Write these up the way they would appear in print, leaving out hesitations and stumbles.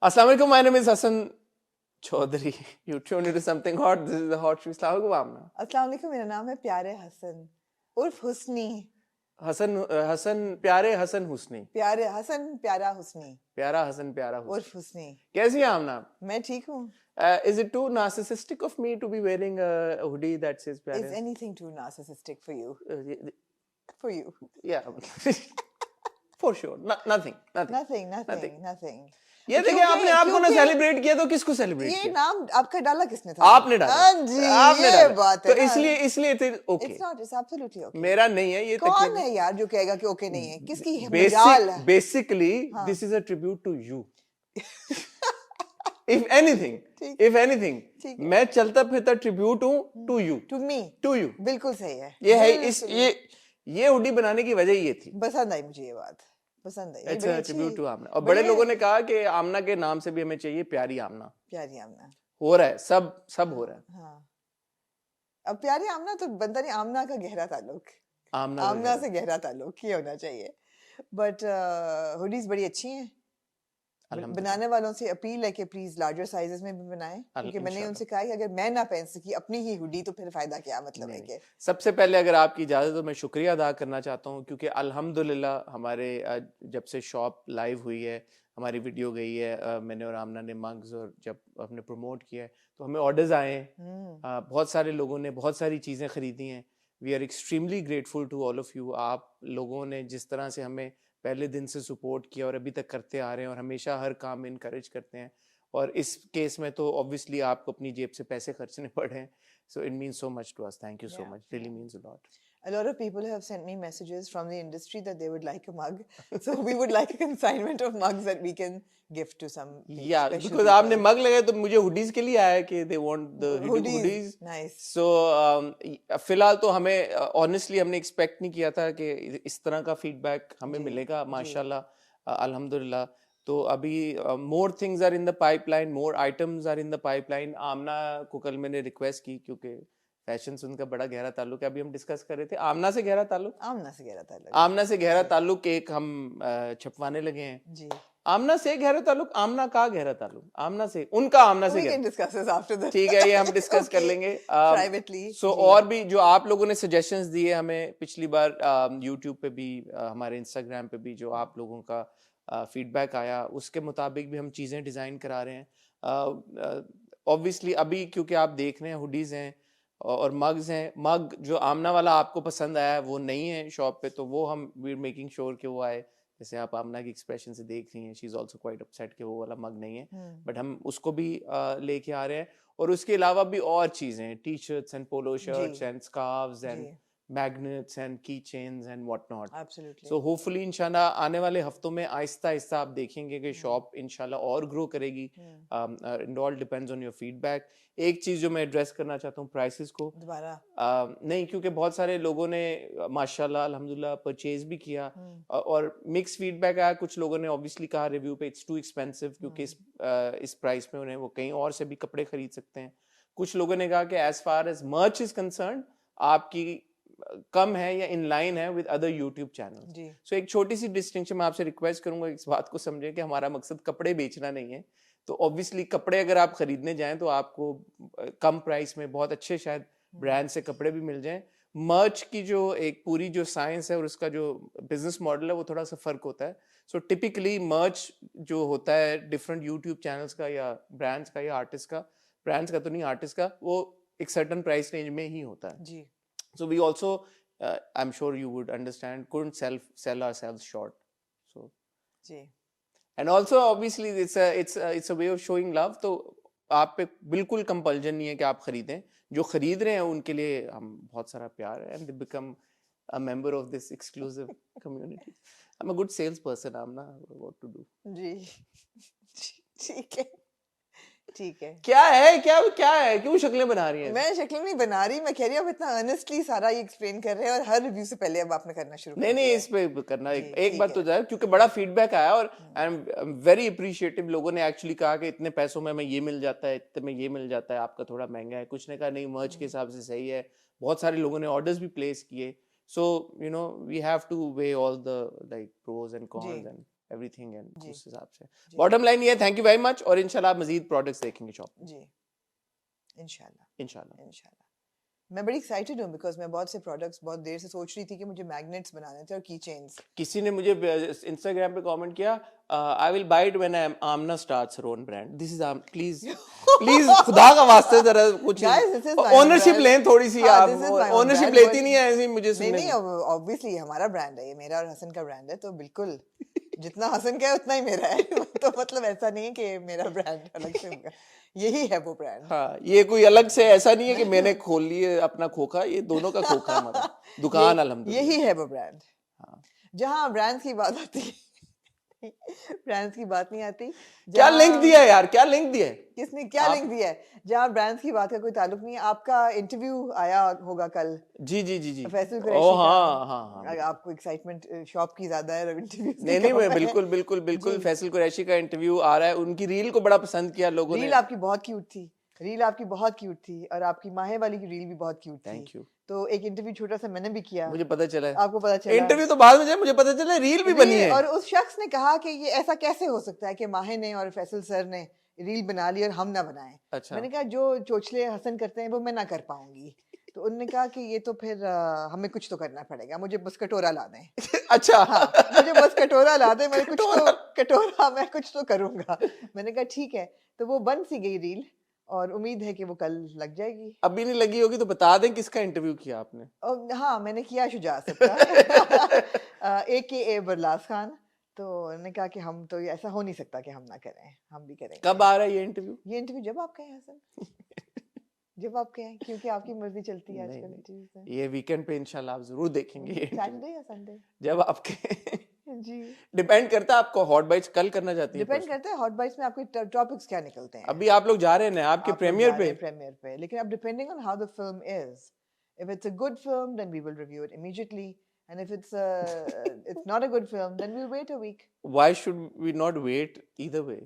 Assalamu alaikum, my name is Hassan Chaudhary. You tuned into something hot. This is the hot show. Assalamu alaikum, Amna. अस्सलाम वालेकुम, मेरा नाम है प्यारे हसन उर्फ हुस्नी। हसन प्यारे हसन हुस्नी। प्यारे हसन प्यारा हुस्नी। प्यारा हसन प्यारा हुस्नी। उर्फ हुस्नी। कैसी है आमना? मैं ठीक हूँ। Is it too narcissistic of me to be wearing a hoodie that says प्यारे? Is anything too narcissistic for you? For you? Yeah. For sure. Nothing. Nothing. ये देखिए, आपने आपको ना सेलिब्रेट किया तो किसको सेलिब्रेट किया? ये नाम आपका डाला किसने था? आपने डाला। हाँ जी, आपने ये डाला। बात है तो ना। इसलिए ओके। It's absolutely okay. मेरा नहीं है ये। कौन है यार जो कहेगा कि ओके नहीं है? किसकी मजाल है? Basically, this is a tribute to you. If anything, मैं चलता फिरता ट्रिब्यूट हूँ to you. To you. बिल्कुल सही है। ये है ये हुडी बनाने की वजह ये थी। पसंद आई मुझे ये बात। पसंद है। It's a tribute to आमना। और बड़े लोगों ने कहा कि आमना के नाम से भी हमें चाहिए प्यारी आमना। प्यारी आमना। हो रहा है, सब हो रहा है। हाँ। अब प्यारी आमना तो बनता नहीं, आमना का गहरा ताल्लुक। आमना से गहरा ताल्लुक ये होना चाहिए। बट हुडीज बड़ी अच्छी हैं। बनाने वालों से अपील है कि प्लीज लार्जर साइजेस में भी बनाएं, क्योंकि मैंने उनसे कहा कि अगर मैं ना पहन सकी अपनी ही हुडी तो फिर फायदा क्या? मतलब है कि सबसे पहले अगर आपकी इजाजत हो, मैं शुक्रिया अदा करना चाहता हूँ, क्योंकि अल्हम्दुलिल्लाह हमारे जब से शॉप लाइव हुई है, हमारी वीडियो गई है, मैंने और आमना ने मग्स और जब हमने प्रमोट किया है तो हमें ऑर्डर्स आए हैं। बहुत सारे लोगों ने बहुत सारी चीज़ें खरीदी हैं। We are extremely grateful to all of you. आप लोगों ने जिस तरह से हमें पहले दिन से सपोर्ट किया और अभी तक करते आ रहे हैं और हमेशा हर काम में इनकरेज करते हैं, और इस केस में तो ऑब्वियसली आपको अपनी जेब से पैसे खर्चने पड़े हैं। So it means so much to us. Thank you so much. Really means a lot. A lot of people have sent me messages from the industry that they would like a mug. So we would like a consignment of mugs that we can gift to some. Yeah, because आपने मग लगाए तो मुझे hoodies के लिए आया कि they want the hoodies. Nice. So फिलहाल तो हमें honestly हमने expect नहीं किया था कि इस तरह का feedback हमें मिलेगा। माशाल्लाह अल्हम्दुलिल्लाह। तो अभी more things are in the pipeline, more items are in the pipeline. Amna को कल मैंने रिक्वेस्ट की, क्योंकि फैशन से उनका बड़ा गहरा ताल्लुक है। अभी हम डिस्कस कर रहे थे आमना से गहरा ताल्लुक। आमना से गहरा ताल्लुक एक हम छपवाने लगे हैं जी। आमना से गहरा ताल्लुक, आमना का गहरा ताल्लुक, आमना से उनका आमना से गहरा। ठीक है, ये हम डिस्कस कर लेंगे प्राइवेटली। सो और भी जो आप लोगों ने सजेशंस दिए हमें पिछली बार यूट्यूब पे भी, हमारे इंस्टाग्राम पे भी, जो आप लोगों का फीडबैक आया उसके मुताबिक भी हम चीज़ें डिज़ाइन करा रहे हैं। ऑब्वियसली अभी क्योंकि आप देख रहे हैं हुडीज़ हैं और मग्स हैं। मग जो आमना वाला आपको पसंद आया वो नहीं है शॉप पे, तो वो हम वी आर मेकिंग श्योर कि वो आए। जैसे आप आमना की एक्सप्रेशन से देख रही हैं, she is also quite upset कि वो वाला मग नहीं है, बट हम उसको भी लेके आ रहे हैं। और उसके अलावा भी और चीज़ें, T shirts and polo shirts and scarves and magnets and keychains and whatnot. Absolutely. So hopefully इंशाल्लाह आने वाले हफ्तों में आहिस्ता आहिस्ता आप देखेंगे कि शॉप इंशाल्लाह और ग्रो करेगी। It all depends on your feedback. एक चीज जो मैं एड्रेस करना चाहता हूँ प्राइसेस को दोबारा नहीं, क्योंकि बहुत सारे लोगों ने माशाल्लाह अल्हम्दुलिल्लाह परचेज भी किया और मिक्स फीडबैक आया। कुछ लोगों ने ऑब्वियसली कहा रिव्यू पे इट्स टू एक्सपेंसिव, क्योंकि इस प्राइस में उन्हें वो कहीं और से भी कपड़े खरीद सकते हैं। कुछ लोगों ने कहा कि एज फार एज मर्च इज कंसर्न आपकी कम है या इन लाइन है विद अदर यूट्यूब चैनल। सो एक छोटी सी डिस्टिंक्शन मैं आपसे रिक्वेस्ट करूंगा, इस बात को समझें कि हमारा मकसद कपड़े बेचना नहीं है। तो ऑब्वियसली कपड़े अगर आप खरीदने जाएं तो आपको कम प्राइस में बहुत अच्छे शायद ब्रांड से कपड़े भी मिल जाएं। मर्च की जो एक पूरी जो साइंस है और उसका जो बिजनेस मॉडल है वो थोड़ा सा फर्क होता है। सो टिपिकली मर्च जो होता है डिफरेंट यूट्यूब चैनल्स का या ब्रांड्स का या आर्टिस्ट का, ब्रांड्स का तो नहीं आर्टिस्ट का, वो एक सर्टन प्राइस रेंज में ही होता है जी। So we also, I'm sure you would understand, couldn't sell ourselves short. So, and also obviously it's a way of showing love. तो आप पे बिल्कुल कंपल्जन नहीं है कि आप खरीदें। जो खरीद रहे हैं उनके लिए हम बहुत सारा प्यार है, and they become a member of this exclusive community. I'm a good salesperson. I'm not what to do. जी ठीक है। क्या है क्यों शक्लें बना रही हैं? मैं शक्लें नहीं बना रही, मैं कह रही हूँ इतना अर्नेस्टली सारा ये एक्सप्लेन कर रहे हैं और हर रिव्यू से पहले अब आपने करना शुरू नहीं इस पे करना एक बार तो जाए, क्योंकि बड़ा फीडबैक आया और आई एम वेरी अप्रिशिएटिव। लोगों ने एक्चुअली कहा कि इतने पैसों में हमें ये मिल जाता है, इतने में ये मिल जाता है, आपका थोड़ा महंगा है। कुछ ने कहा नहीं मर्च के हिसाब से सही है। बहुत सारे लोगों ने ऑर्डर्स भी प्लेस किए। So you know we have to weigh all the like pros and cons and everything and जी उस हिसाब से जी बॉटम लाइन ये है, थैंक यू वेरी मच, और इंशाल्लाह आप मजीद प्रोडक्ट्स देखेंगे शॉप में जी इंशाल्लाह इंशाल्लाह। इंशाल्लाह। मैं बड़ी एक्साइटेड हूँ बिकॉज मैं बहुत से प्रोडक्ट्स बहुत देर से सोच रही थी कि मुझे मैग्नेट्स बनाने थे और की चेन्स। किसी ने मुझे इंस्टाग्राम पे कमेंट किया, I will buy it when Aamna starts her own brand, this is please please खुदा का वास्ते जरा कुछ Guys, this is my own ownership brand. लें थोड़ी सी, हाँ, आप this is my own ownership brand, लेती but- नहीं है ऐसी मुझे नहीं सुनने नहीं में। ऑब्वियसली हमारा ब्रांड है ये, मेरा और हसन का ब्रांड है, तो बिल्कुल जितना हसन का है उतना ही मेरा है तो मतलब ऐसा नहीं है कि मेरा ब्रांड अलग से होगा, यही है वो ब्रांड। हाँ, ये कोई अलग से ऐसा नहीं है कि मैंने खोल लिए अपना खोखा, ये दोनों का खोखा है हमारा दुकान अल्हम्दुलिल्लाह। यही है वो ब्रांड। हाँ। जहाँ ब्रांड्स की बात आती है ब्रांड्स की बात नहीं आती। क्या लिंक जहाँ- दिया है यार, क्या लिंक दिया है? किसने क्या लिंक दिया है? जहाँ ब्रांड्स की बात का कोई ताल्लुक नहीं है। आपका इंटरव्यू आया होगा कल जी जी जी जी। फैसल ओ कुरैशी का। हाँ हाँ हाँ। आपको एक्साइटमेंट शॉप की ज्यादा है, इंटरव्यू नहीं नहीं, मैं बिल्कुल बिल्कुल बिल्कुल जी। फैसल कुरैशी का इंटरव्यू आ रहा है, उनकी रील को बड़ा पसंद किया लोगों ने। रील आपकी बहुत क्यूट थी, रील आपकी बहुत क्यूट थी, और आपकी माहे वाली की रील भी बहुत क्यूट थी। Thank you. तो एक इंटरव्यू छोटा सा मैंने भी किया, मुझे पता चला है, आपको पता चला? इंटरव्यू तो बाद में जाए, मुझे पता चला रील भी बनी है। और उस शख्स ने कहा कि ये ऐसा कैसे हो सकता है कि माहे ने और फैसल सर ने रील बना ली और हम ना बनाएं। अच्छा। मैंने कहा जो चोचले हसन करते हैं वो मैं ना कर पाऊंगी। तो उन्होंने कहा कि ये तो फिर हमें कुछ तो करना पड़ेगा, मुझे बस कटोरा ला दें। अच्छा। हाँ, मुझे बस कटोरा ला दें, मैं कुछ तो कटोरा मैं कुछ तो करूंगा। मैंने कहा ठीक है, तो वो बन सी गई रील, और उम्मीद है कि वो कल लग जाएगी। अभी नहीं लगी होगी तो बता दें किसका इंटरव्यू किया आपने। और हाँ, मैंने किया शुजा सबका AKA बरलास खान। तो उन्होंने कहा कि हम तो ऐसा हो नहीं सकता कि हम ना करें, हम भी करेंगे। कब आ रहा है ये इंटरव्यू? ये इंटरव्यू जब आप कहें हसन, जब आप कहें, क्योंकि आपकी मर्जी चलती है नहीं आजकल नहीं, इंटरव्यूज में। ये वीकेंड पे इंशाल्लाह आप जरूर देखेंगे ये इंटरव्यू, सैटरडे या संडे? जब आपके जी, डिपेंड करता है आपको हॉट बाइट्स कल करना चाहती हैं डिपेंड परसों? करता है हॉट बाइट्स में आपके टॉपिक्स क्या निकलते हैं। अभी आप लोग जा रहे हैं ना आपके आप लोग प्रीमियर जा रहे पे? हैं प्रीमियर पे, लेकिन अब depending on how the film is, if it's a good film then we will review it immediately, and if it's not a good film then we'll wait a week. Why should we not wait either way?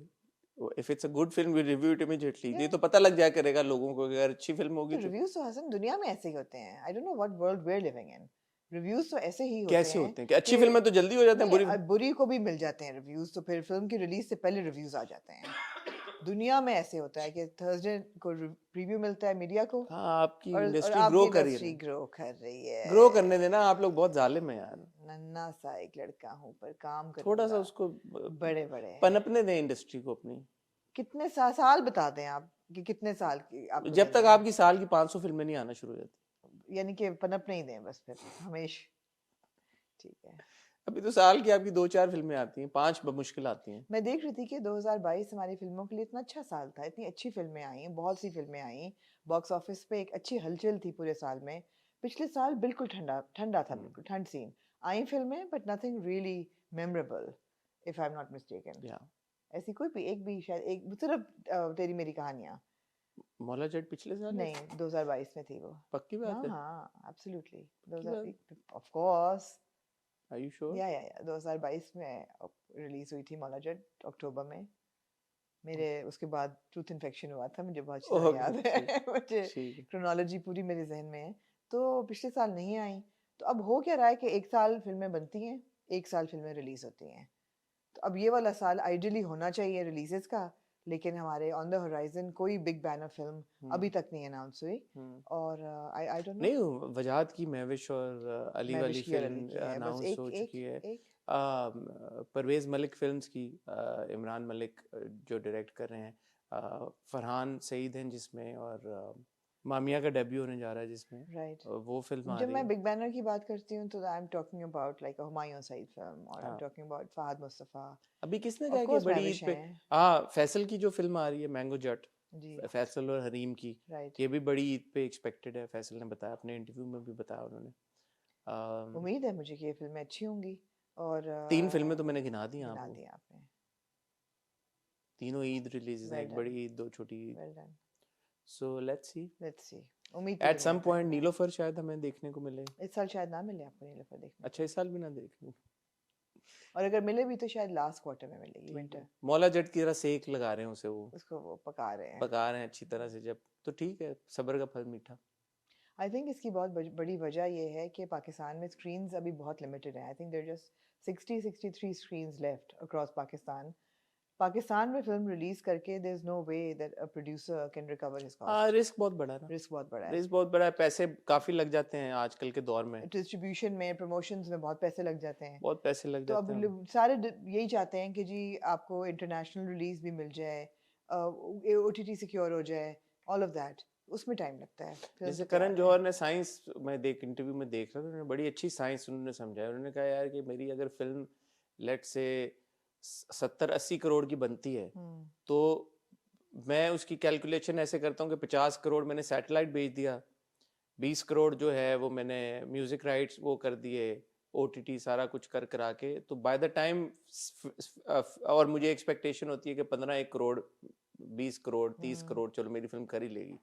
If it's a good film we review it immediately. ये तो पता लग जाया करेगा लोगों को कि अगर अच्छी फिल्म होगी तो तो। रिव्यूज तो हसन दुनिया में ऐसे ही होते हैं। I don't know what world we are living in. Reviews तो ऐसे ही होते कैसे हैं होते हैं कि अच्छी फिल्में तो जल्दी हो जाते हैं, बुरी बुरी को भी मिल जाते हैं रिव्यूज, तो फिर फिल्म की रिलीज से पहले रिव्यूज आ जाते हैं। दुनिया में ऐसे होता है कि थर्सडे को प्रीव्यू मिलता है मीडिया को। हाँ, आपकी और इंडस्ट्री आपकी ग्रो कर रही इंडस्ट्री है, ग्रो कर रही है। ग्रो करने देना, आप लोग बहुत जालिम हैं यार। नन्ना सा एक लड़का हूँ पर काम करूंगा, थोड़ा सा उसको बड़े बड़े पनपने दें इंडस्ट्री को अपनी। कितने साल बता दें आप कि कितने साल की आप जब तक आपकी साल की 500 फिल्में नहीं आना शुरू हो जाती, यानी कि पनप नहीं दें बस फिर हमेशा। ठीक है, अभी तो साल की आपकी 2-4 फिल्में आती हैं, 5 मुश्किल आती हैं। मैं देख रही थी कि 2022 हमारी फिल्मों के लिए इतना अच्छा साल था, इतनी अच्छी फिल्में आई, बहुत सी फिल्में आई, बॉक्स ऑफिस पे एक अच्छी हलचल थी पूरे साल में। पिछले साल बिल्कुल ठंडा ठंडा था, बिल्कुल ठंड सीन। आई फिल्में but nothing really memorable if I am not mistaken. या ऐसी कोई भी एक भी शायद एक सिर्फ तेरी मेरी कहानियां। मौला जट पिछले साल नहीं, 2022 में थी वो। पक्की बात हाँ है? हाँ, एब्सोल्युटली पक्की बात? Of course. Are you sure? या 2022 में रिलीज हुई थी मौला जट अक्टूबर में। मेरे उसके बाद ट्रूथ इन्फेक्शन हुआ था, मुझे बहुत अच्छा ओके, याद है मुझे ठीक है। क्रोनोलॉजी पूरी मेरे जहन में है। तो पिछले साल नहीं आई, तो अब हो क्या रहा है कि एक साल फिल्में बनती हैं, एक साल फिल्में रिलीज होती हैं। तो अब ये वाला साल आइडियली होना चाहिए रिलीजेस का, लेकिन हमारे ऑन द होराइजन कोई बिग बैनर फिल्म अभी तक नहीं अनाउंस हुई। और आई डोंट नो, नहीं, वजाहत की महविश और अली महविश वाली की और अली फिल्म की है, बस अनाउंस हो चुकी है। एक परवेज मलिक फिल्म्स की, इमरान मलिक जो डायरेक्ट कर रहे हैं, फरहान सईद हैं जिसमें, और मामिया का डेब्यू होने जा रहा है जिसमें, राइट। वो फिल्म आ जब रही मैं है। बिग बैनर की बात करती हूँ तो I am talking about like a Humayun Saeed film, और आई एम हाँ, टॉकिंग अबाउट फहद मुस्तफा। अभी किसने ऑफ कहा कि कोर्स बड़ी ईद महविश पे, हैं हाँ फैसल की जो फिल्म आ रही है मैंगो जट, जी, फैसल और हरीम की, राइट। ये भी बड़ी ईद पे एक्सपेक्टेड है, फैसल ने बताया, अपने इंटरव्यू में भी बताया उन्होंने। उम्मीद है मुझे कि ये फिल्में अच्छी होंगी। और 3 फिल्में तो मैंने गिना दी गिना आपको, दी आपने, तीनों ईद रिलीजेस हैं, वेल एक डन, बड़ी ईद, 2 छोटी Eid. Well done. So let's see, let's see, उम्मीद तो एट दुनिया सम में पॉइंट है। नीलोफर शायद हमें देखने को मिले। इस साल शायद ना मिले आपको नीलोफर देखने अच्छा, इस साल भी ना देखने को, और अगर मिले भी तो शायद लास्ट क्वार्टर में मिलेगी, ठीक विंटर। है, मौला जट की तरह सेक लगा रहे हैं उसे, वो उसको वो पका रहे हैं। पका रहे हैं अच्छी तरह से, जब तो ठीक है, सब्र का फल मीठा। आई थिंक इसकी बहुत बड़ी वजह ये है कि पाकिस्तान में स्क्रीन्स अभी बहुत लिमिटेड हैं। I think there just 63 screens left across Pakistan. Pakistan में फिल्म रिलीज करके there is no way that a producer can recover his cost. Risk बहुत बड़ा ना, रिस्क बहुत बड़ा है. रिस्क बहुत बड़ा है, पैसे काफी लग जाते हैं आजकल के दौर में, डिस्ट्रीब्यूशन में, प्रमोशंस में बहुत पैसे लग जाते हैं. बहुत पैसे लग तो जाते हैं. अब सारे यही चाहते हैं कि जी आपको इंटरनेशनल रिलीज भी मिल जाए, ओटीटी सिक्योर हो जाए, ऑल ऑफ दैट. उसमें टाइम लगता है. जैसे करण जौहर ने साइंस, मैं इंटरव्यू में देख रहा था, उन्होंने बड़ी अच्छी साइंस उन्होंने समझाया. उन्होंने कहा यार कि मेरी अगर फिल्म लेट से 70-80 करोड़ की बनती है तो मैं उसकी कैलकुलेशन ऐसे करता हूँ कि 50 करोड़ मैंने सैटेलाइट भेज दिया, 20 करोड़ जो है वो मैंने म्यूजिक राइट्स वो कर दिए, ओटीटी सारा कुछ कर करा के, तो बाय द टाइम, और मुझे एक्सपेक्टेशन होती है कि 15 करोड़ 20 करोड़ 30 करोड़ चलो मेरी फिल्म कर ही लेगी,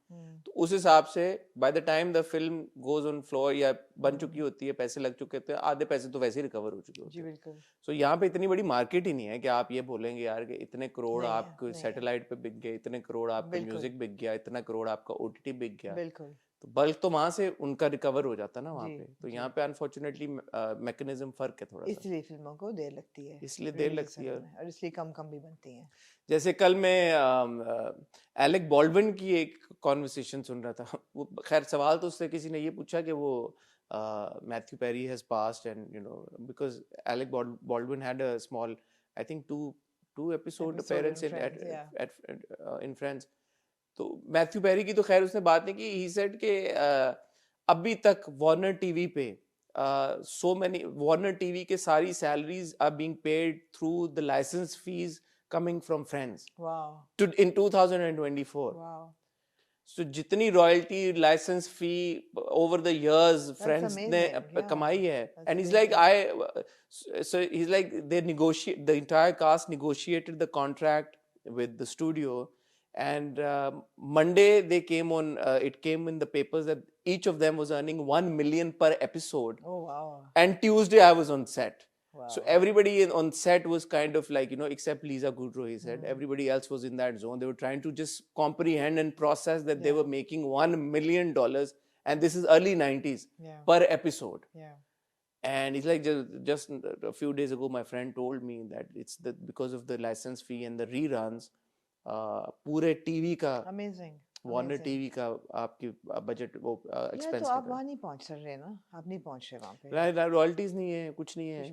तो उस हिसाब से by the time the film goes on floor या बन चुकी होती है, पैसे लग चुके थे, आधे पैसे तो वैसे ही रिकवर हो चुके होते हैं. सो यहाँ पे इतनी बड़ी मार्केट ही नहीं है कि आप ये बोलेंगे यार कि इतने करोड़ आपको सैटेलाइट पे बिक गए, इतने करोड़ आपका म्यूजिक बिक गया, इतना करोड़ आपका ओटीटी बिक गया, तो बल्क तो वहां से उनका रिकवर हो जाता ना वहां पे. तो यहाँ पे अनफॉर्चुनेटली मैकेनिज्म फर्क है थोड़ा सा, इसलिए फिल्मों को देर लगती है, इसलिए देर लगती है और इसलिए कम भी बनती हैं. जैसे कल मैं एलेक बॉल्डविन की एक कॉन्वर्सेशन सुन रहा था. वो खैर सवाल तो उससे किसी ने ये पूछा कि वो Matthew Perry has passed and you know because Alec Baldwin had a small, I think two episode appearance in Friends. तो मैथ्यू पेरी की तो खैर उसने बात नहीं की. ही सेड कि अभी तक वार्नर टीवी पे so many वार्नर टीवी के सारी salaries are being paid through the licence fees coming from Friends. Wow. In 2024. Wow. So जितनी royalty licence fee over the years Friends ने कमाई है, and he's like so he's like they negotiate, the entire cast negotiated the contract with the studio, and Monday they came on it came in the papers that each of them was earning 1 million per episode. Oh wow. And Tuesday I was on set. Wow. So everybody on set was kind of like, you know, except Lisa Kudrow, he said. Everybody else was in that zone. They were trying to just comprehend and process that they were making $1 million, and this is early 90s, per episode. Yeah. And he's like, just a few days ago, my friend told me that it's because of the license fee and the reruns, पूरे TV का, Amazing. Warner TV का आपकी budget वो expense, तो आप वहाँ नहीं पहुँच रहे ना, आप नहीं पहुँच रहे वहाँ पे. रॉयल्टीज नहीं है, कुछ नहीं है,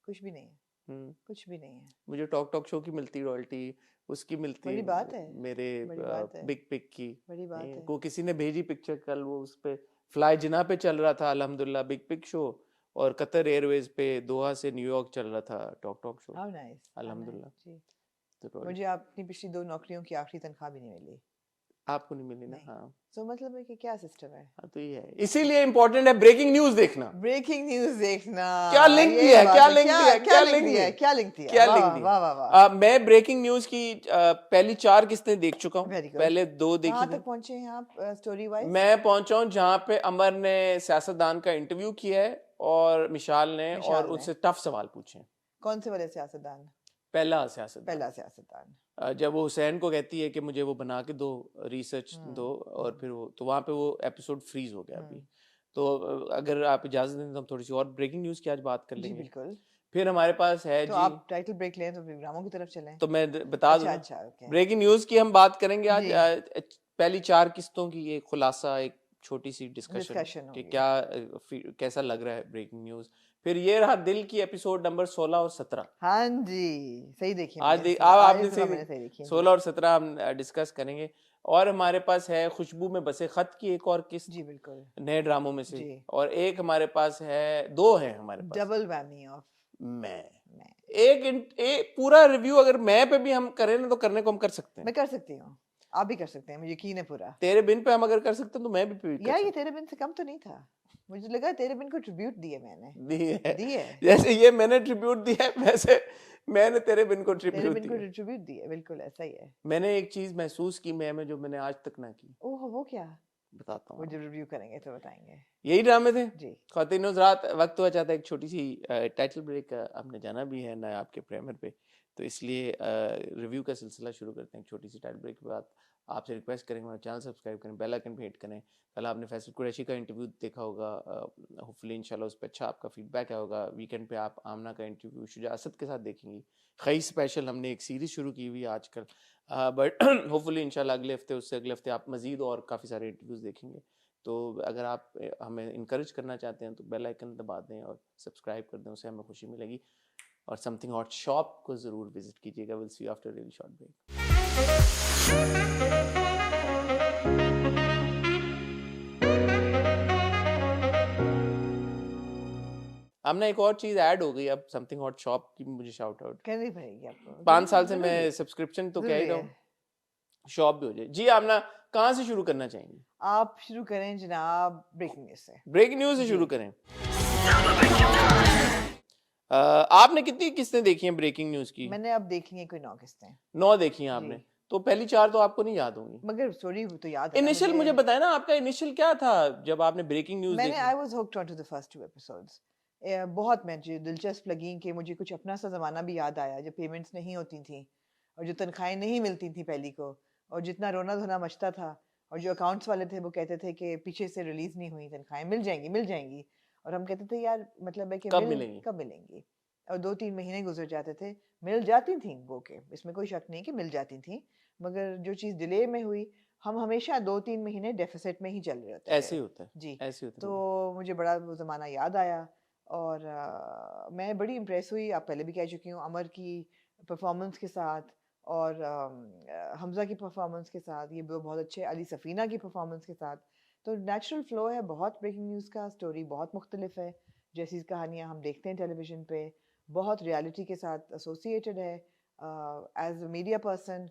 कुछ भी नहीं है. मुझे टॉक शो की मिलती रॉयल्टी, उसकी मिलती, बड़ी बात है, मेरे बिग पिक की बड़ी बात है. को किसी ने भेजी पिक्चर कल, वो उस पे फ्लाई जिना पे चल रहा था अल्हम्दुलिल्लाह बिग पिक शो, और कतर एयरवेज पे दोहा से न्यूयॉर्क चल रहा था टॉक शो. हाउ नाइस, अल्हम्दुलिल्लाह. तो मुझे अपनी पिछली 2 नौकरियों की आखिरी तनख्वाह भी नहीं मिली. आपको नहीं मिली ना? हाँ. तो मतलब है कि क्या सिस्टम है? हाँ, तो ये है, इसीलिए इम्पोर्टेंट है ब्रेकिंग न्यूज देखना. ब्रेकिंग न्यूज देखना. क्या लिंक दिया है, क्या लिंक दिया है, क्या लिंक दिया है, क्या लिंक दिया, क्या लिंक दिया. वाह वाह वाह. मैं ब्रेकिंग न्यूज की पहली 4 किस्तें देख चुका हूँ, पहले 2 देखी. कहाँ तक पहुंचे हैं आप स्टोरी वाइज? मैं पहुंचा हूँ जहाँ पे अमर ने सियासतदान का इंटरव्यू किया है और मिशाल ने, और उनसे टफ सवाल पूछे. कौन से वाले सियासतदान? पहला सियासतदान. जब वो हुसैन को कहती है कि मुझे वो बना के दो, रिसर्च दो, और फिर वो, तो वहाँ पे वो एपिसोड फ्रीज हो गया अभी. तो अगर आप इजाजत दें तो हम थोड़ी सी और ब्रेकिंग न्यूज की आज बात कर लेंगे. बिल्कुल. फिर हमारे पास है तो जी, आप टाइटल ब्रेक लें तो प्रोग्रामों की तरफ चलें. तो मैं बता दूं, ब्रेकिंग न्यूज की हम बात करेंगे आज. पहली 4 किस्तों की ये खुलासा, एक छोटी सी डिस्कशन कि क्या कैसा लग रहा है ब्रेकिंग न्यूज. फिर ये रहा दिल की एपिसोड नंबर 16 और 17. हाँ जी, सही देखिए. आज आपने सही 16 और 17 हम डिस्कस करेंगे. और हमारे पास है खुशबू में बसे खत की एक और किस्त, जी बिल्कुल, नए ड्रामों में से. और एक हमारे पास है, 2 हैं हमारे पास, डबल वैमी ऑफ मैं. एक पूरा रिव्यू अगर मैं पे भी हम करें ना, तो करने को हम कर सकते हैं. मैं कर सकती हूँ, आप भी कर सकते हैं, मुझे यकीन है पूरा. तेरे बिन पे हम अगर कर सकते हैं तो मैं भी यार ये तेरे बिन से कम तो नहीं था. मुझे लगा तेरे बिन को ट्रिब्यूट दिए मैंने. दी है. जैसे ये मैंने ट्रिब्यूट दिया है, वैसे मैंने तेरे बिन को ट्रिब्यूट दिया. बिल्कुल ऐसा ही है. मैंने एक चीज महसूस की मैं जो मैंने आज तक ना की. ओह, वो क्या? बताता हूँ. वो जब रिव्यू करेंगे तो बताएंगे. यही ड्रामे थे जी. ख्वातीन हज़रात, वक्त हुआ चाहता है एक छोटी सी टाइटल ब्रेक. आपने जाना भी है ना आपके प्रीमियर पे. तो इसलिए रिव्यू का सिलसिला शुरू करते हैं। छोटी सी टाइल ब्रेक के बाद आपसे रिक्वेस्ट करेंगे मेरा चैनल सब्सक्राइब करें, बेल आइकन पे हिट करें। कल आपने फैसल कुरैशी का इंटरव्यू देखा होगा, होपफुली इंशाल्लाह उस पर अच्छा आपका फीडबैक आया होगा। वीकेंड पे आप आमना का इंटरव्यू शुजा असद के साथ देखेंगी। खई स्पेशल हमने एक सीरीज़ शुरू की हुई है आजकल, बट होपफुली इंशाल्लाह अगले हफ्ते, उससे अगले हफ्ते आप मज़ीद और काफ़ी सारे इंटरव्यूज़ देखेंगे। तो अगर आप हमें इनकरेज करना चाहते हैं तो बेल आइकन दबा दें और सब्सक्राइब कर दें, उससे हमें खुशी मिलेगी। और समथिंग हॉट शॉप को ज़रूर विजिट कीजिएगा। Will see you after really short break. हमने एक और चीज ऐड हो गई अब, समथिंग हॉट शॉप की मुझे शाउट आउट करनी पड़ेगी आपको। 5 साल से मैं सब्सक्रिप्शन तो कह ही रहा हूँ, शॉप भी हो जाए। जी आमना, कहाँ से शुरू करना चाहेंगे? आप शुरू करें जनाब ब्रेकिंग न्यूज से। ब्रेकिंग न्यूज से शुरू करें। आपने कितनी किस्तें देखी हैं ब्रेकिंग न्यूज की? मैंने अब देख ली है कोई 9 किस्तें। 9 देखी हैं आपने, तो पहली 4 तो आपको नहीं याद होंगी, मगर स्टोरी तो याद है। इनिशियल मुझे बताया ना, आपका इनिशियल क्या था जब आपने ब्रेकिंग न्यूज देखी? मैंने I was hooked on to the first 2 episodes. बहुत मुझे दिलचस्प लगी कि मुझे कुछ अपना सा ज़माना भी याद आया जब पेमेंट्स नहीं होती थी और जो तनख्वाहें नहीं मिलती थी पहली को, और जितना रोना धोना मचता था, और जो अकाउंट्स वाले थे वो कहते थे कि पीछे से रिलीज़ नहीं हुई तनख्वाहें, मिल जाएंगी मिल जाएंगी, और हम कहते थे यार मतलब है कि कब मिलेंगी, कब मिलेंगी, और 2-3 महीने गुजर जाते थे, मिल जाती थी वो, के इसमें कोई शक नहीं कि मिल जाती थी, मगर जो चीज़ डिले में हुई हम हमेशा 2-3 महीने डेफिसिट में ही चल रहे होते थे। ऐसे ही होता है जी, ऐसे होता है। तो मुझे बड़ा वो ज़माना याद आया और मैं बड़ी इम्प्रेस हुई। आप पहले भी कह चुकी हूँ अमर की परफॉर्मेंस के साथ और हमज़ा की परफॉर्मेंस के साथ, ये बहुत अच्छे, अली सफ़ीना की परफॉर्मेंस के साथ। तो नेचुरल फ्लो है बहुत ब्रेकिंग न्यूज़ का, स्टोरी बहुत मुख्तलिफ है, जैसी कहानियाँ हम देखते हैं टेलीविज़न पे, बहुत रियलिटी के साथ एसोसिएटेड है। एज अ मीडिया पर्सन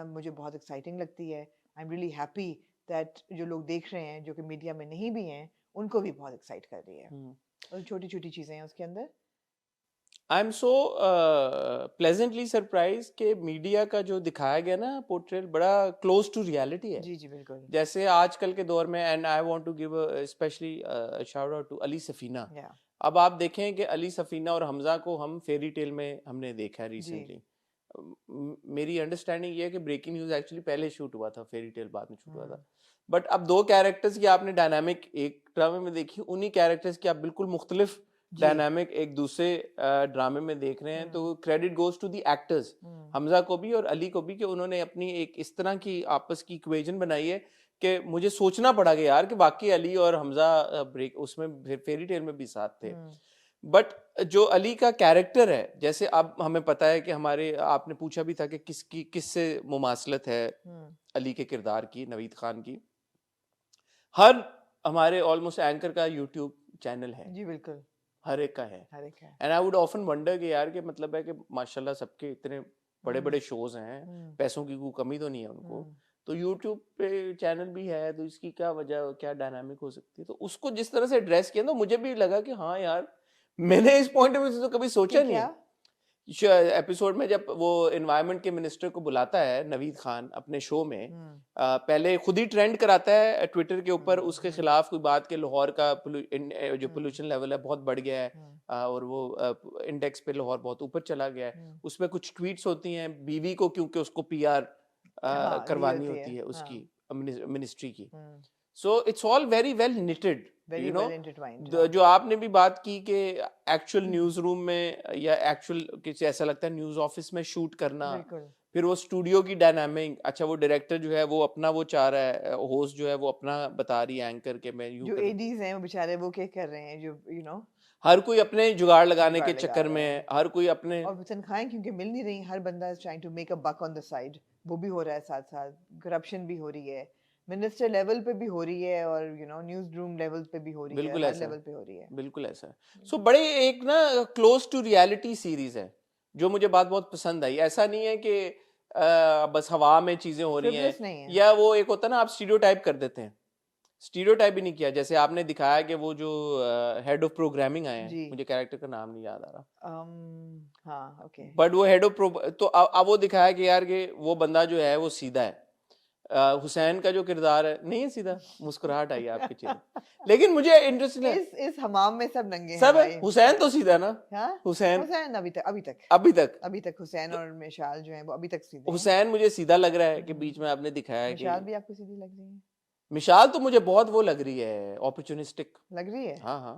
मुझे बहुत एक्साइटिंग लगती है। I am really happy that जो लोग देख रहे हैं जो कि मीडिया में नहीं भी हैं उनको भी बहुत एक्साइट कर रही है, और छोटी छोटी चीज़ें हैं उसके अंदर। I am so pleasantly surprise कि मीडिया का जो दिखाया गया ना पोर्ट्रेल बड़ा क्लोज टू रियलिटी है। जी जी बिल्कुल। जैसे आजकल के दौर में, and I want to give specially shout out to Ali Safina. अब आप देखें कि अली सफीना और हमजा को हम फेरी टेल में हमने देखा है रिसेंटली। मेरी अंडरस्टैंडिंग ये है कि ब्रेकिंग न्यूज एक्चुअली पहले शूट हुआ था, फेरी टेल बाद में शूट हुआ था, बट अब 2 कैरेक्टर्स की आपने डायनामिक एक ड्रामे में देखी, उन्हीं कैरेक्टर्स की आप बिल्कुल मुख्तलिफ डायनामिक एक दूसरे ड्रामे में देख रहे हैं। तो credit goes to the actors, Hamza को भी और अली को भी, कि उन्होंने अपनी एक इस तरह की आपस की इक्वेशन बनाई है कि मुझे सोचना पड़ा कि यार कि वाकई अली और हमजा ब्रेक उसमें फेरी टेल में भी साथ थे। बट जो अली का कैरेक्टर है, जैसे अब हमें पता है कि हमारे, आपने पूछा भी था कि किससे मुमासलत है अली के किरदार की, नवीद खान की। हर हमारे ऑलमोस्ट एंकर का यूट्यूब चैनल है। जी बिल्कुल, हर एक का है। And I would often wonder कि यार कि मतलब है कि माशाल्लाह सबके इतने बड़े बड़े शोज हैं, पैसों की कोई कमी तो नहीं है उनको, तो यूट्यूब पे चैनल भी है, तो इसकी क्या वजह, क्या डायनामिक हो सकती है। तो उसको जिस तरह से एड्रेस किया तो मुझे भी लगा कि हाँ यार, मैंने इस पॉइंट ऑफ व्यू से तो कभी सोचा नहीं है। एपिसोड में जब वो एनवायरनमेंट के मिनिस्टर को बुलाता है नवीद खान अपने शो में, पहले खुद ही ट्रेंड कराता है ट्विटर के ऊपर उसके खिलाफ कोई बात के लाहौर का जो पोल्यूशन लेवल है बहुत बढ़ गया है और वो इंडेक्स पे लाहौर बहुत ऊपर चला गया है। उसमें कुछ ट्वीट्स होती हैं बीवी को, क्योंकि उसको पीआर करवानी होती है उसकी मिनिस्ट्री की। So it's all very well knitted, you know. जो आपने भी बात की कि एक्चुअल न्यूज रूम में या एक्चुअल किसी ऐसा लगता है न्यूज ऑफिस में शूट करना, फिर वो स्टूडियो की डायनामिक, अच्छा वो डायरेक्टर जो है वो अपना वो चाह रहा है, होस्ट जो है वो अपना बता रही है एंकर के मैं यूं, जो एडीज हैं वो बेचारे वो क्या कर रहे हैं, जो यू नो हर कोई अपने जुगाड़ लगाने के चक्कर में, हर कोई अपने, और तनख्वाहें क्योंकि मिल नहीं रही, हर बंदा is trying to make a buck on the side, वो भी हो रहा है साथ साथ, करप्शन भी हो रही है, मिनिस्टर लेवल पे भी हो रही है, और you know news room level पे भी हो रही है, हर लेवल पे हो रही है। बिल्कुल ऐसा है। सो बड़े एक ना क्लोज टू रियलिटी सीरीज है जो मुझे बहुत पसंद आई। ऐसा नहीं है कि बस हवा में चीजें हो रही हैं, या वो एक होता है ना आप स्टीरियोटाइप कर देते हैं, स्टीरियोटाइप भी नहीं किया। जैसे आपने दिखाया कि वो जो हेड ऑफ प्रोग्रामिंग आए हैं, मुझे कैरेक्टर का नाम नहीं याद आ रहा, हाँ ओके, बट वो हेड ऑफ तो अब वो दिखाया कि यार कि वो बंदा जो है वो सीधा है, हुसैन का जो किरदार है, नहीं है सीधा, मुस्कुराहट आई आपके चेहरे, लेकिन मुझे इंटरेस्टिंग है, इस हमाम में सब नंगे हैं सब है, भाई। हुसैन तो सीधा ना, हाँ हुसैन हुसैन अभी तक अभी तक हुसैन और मिशाल जो है वो अभी तक सीधे हैं। हुसैन मुझे सीधा लग रहा है कि बीच में आपने दिखाया है कि मिशाल भी आपको सीधी लग रही है? मिशाल तो मुझे बहुत वो लग रही है, अपॉर्चुनिस्टिक लग रही है? हाँ हाँ,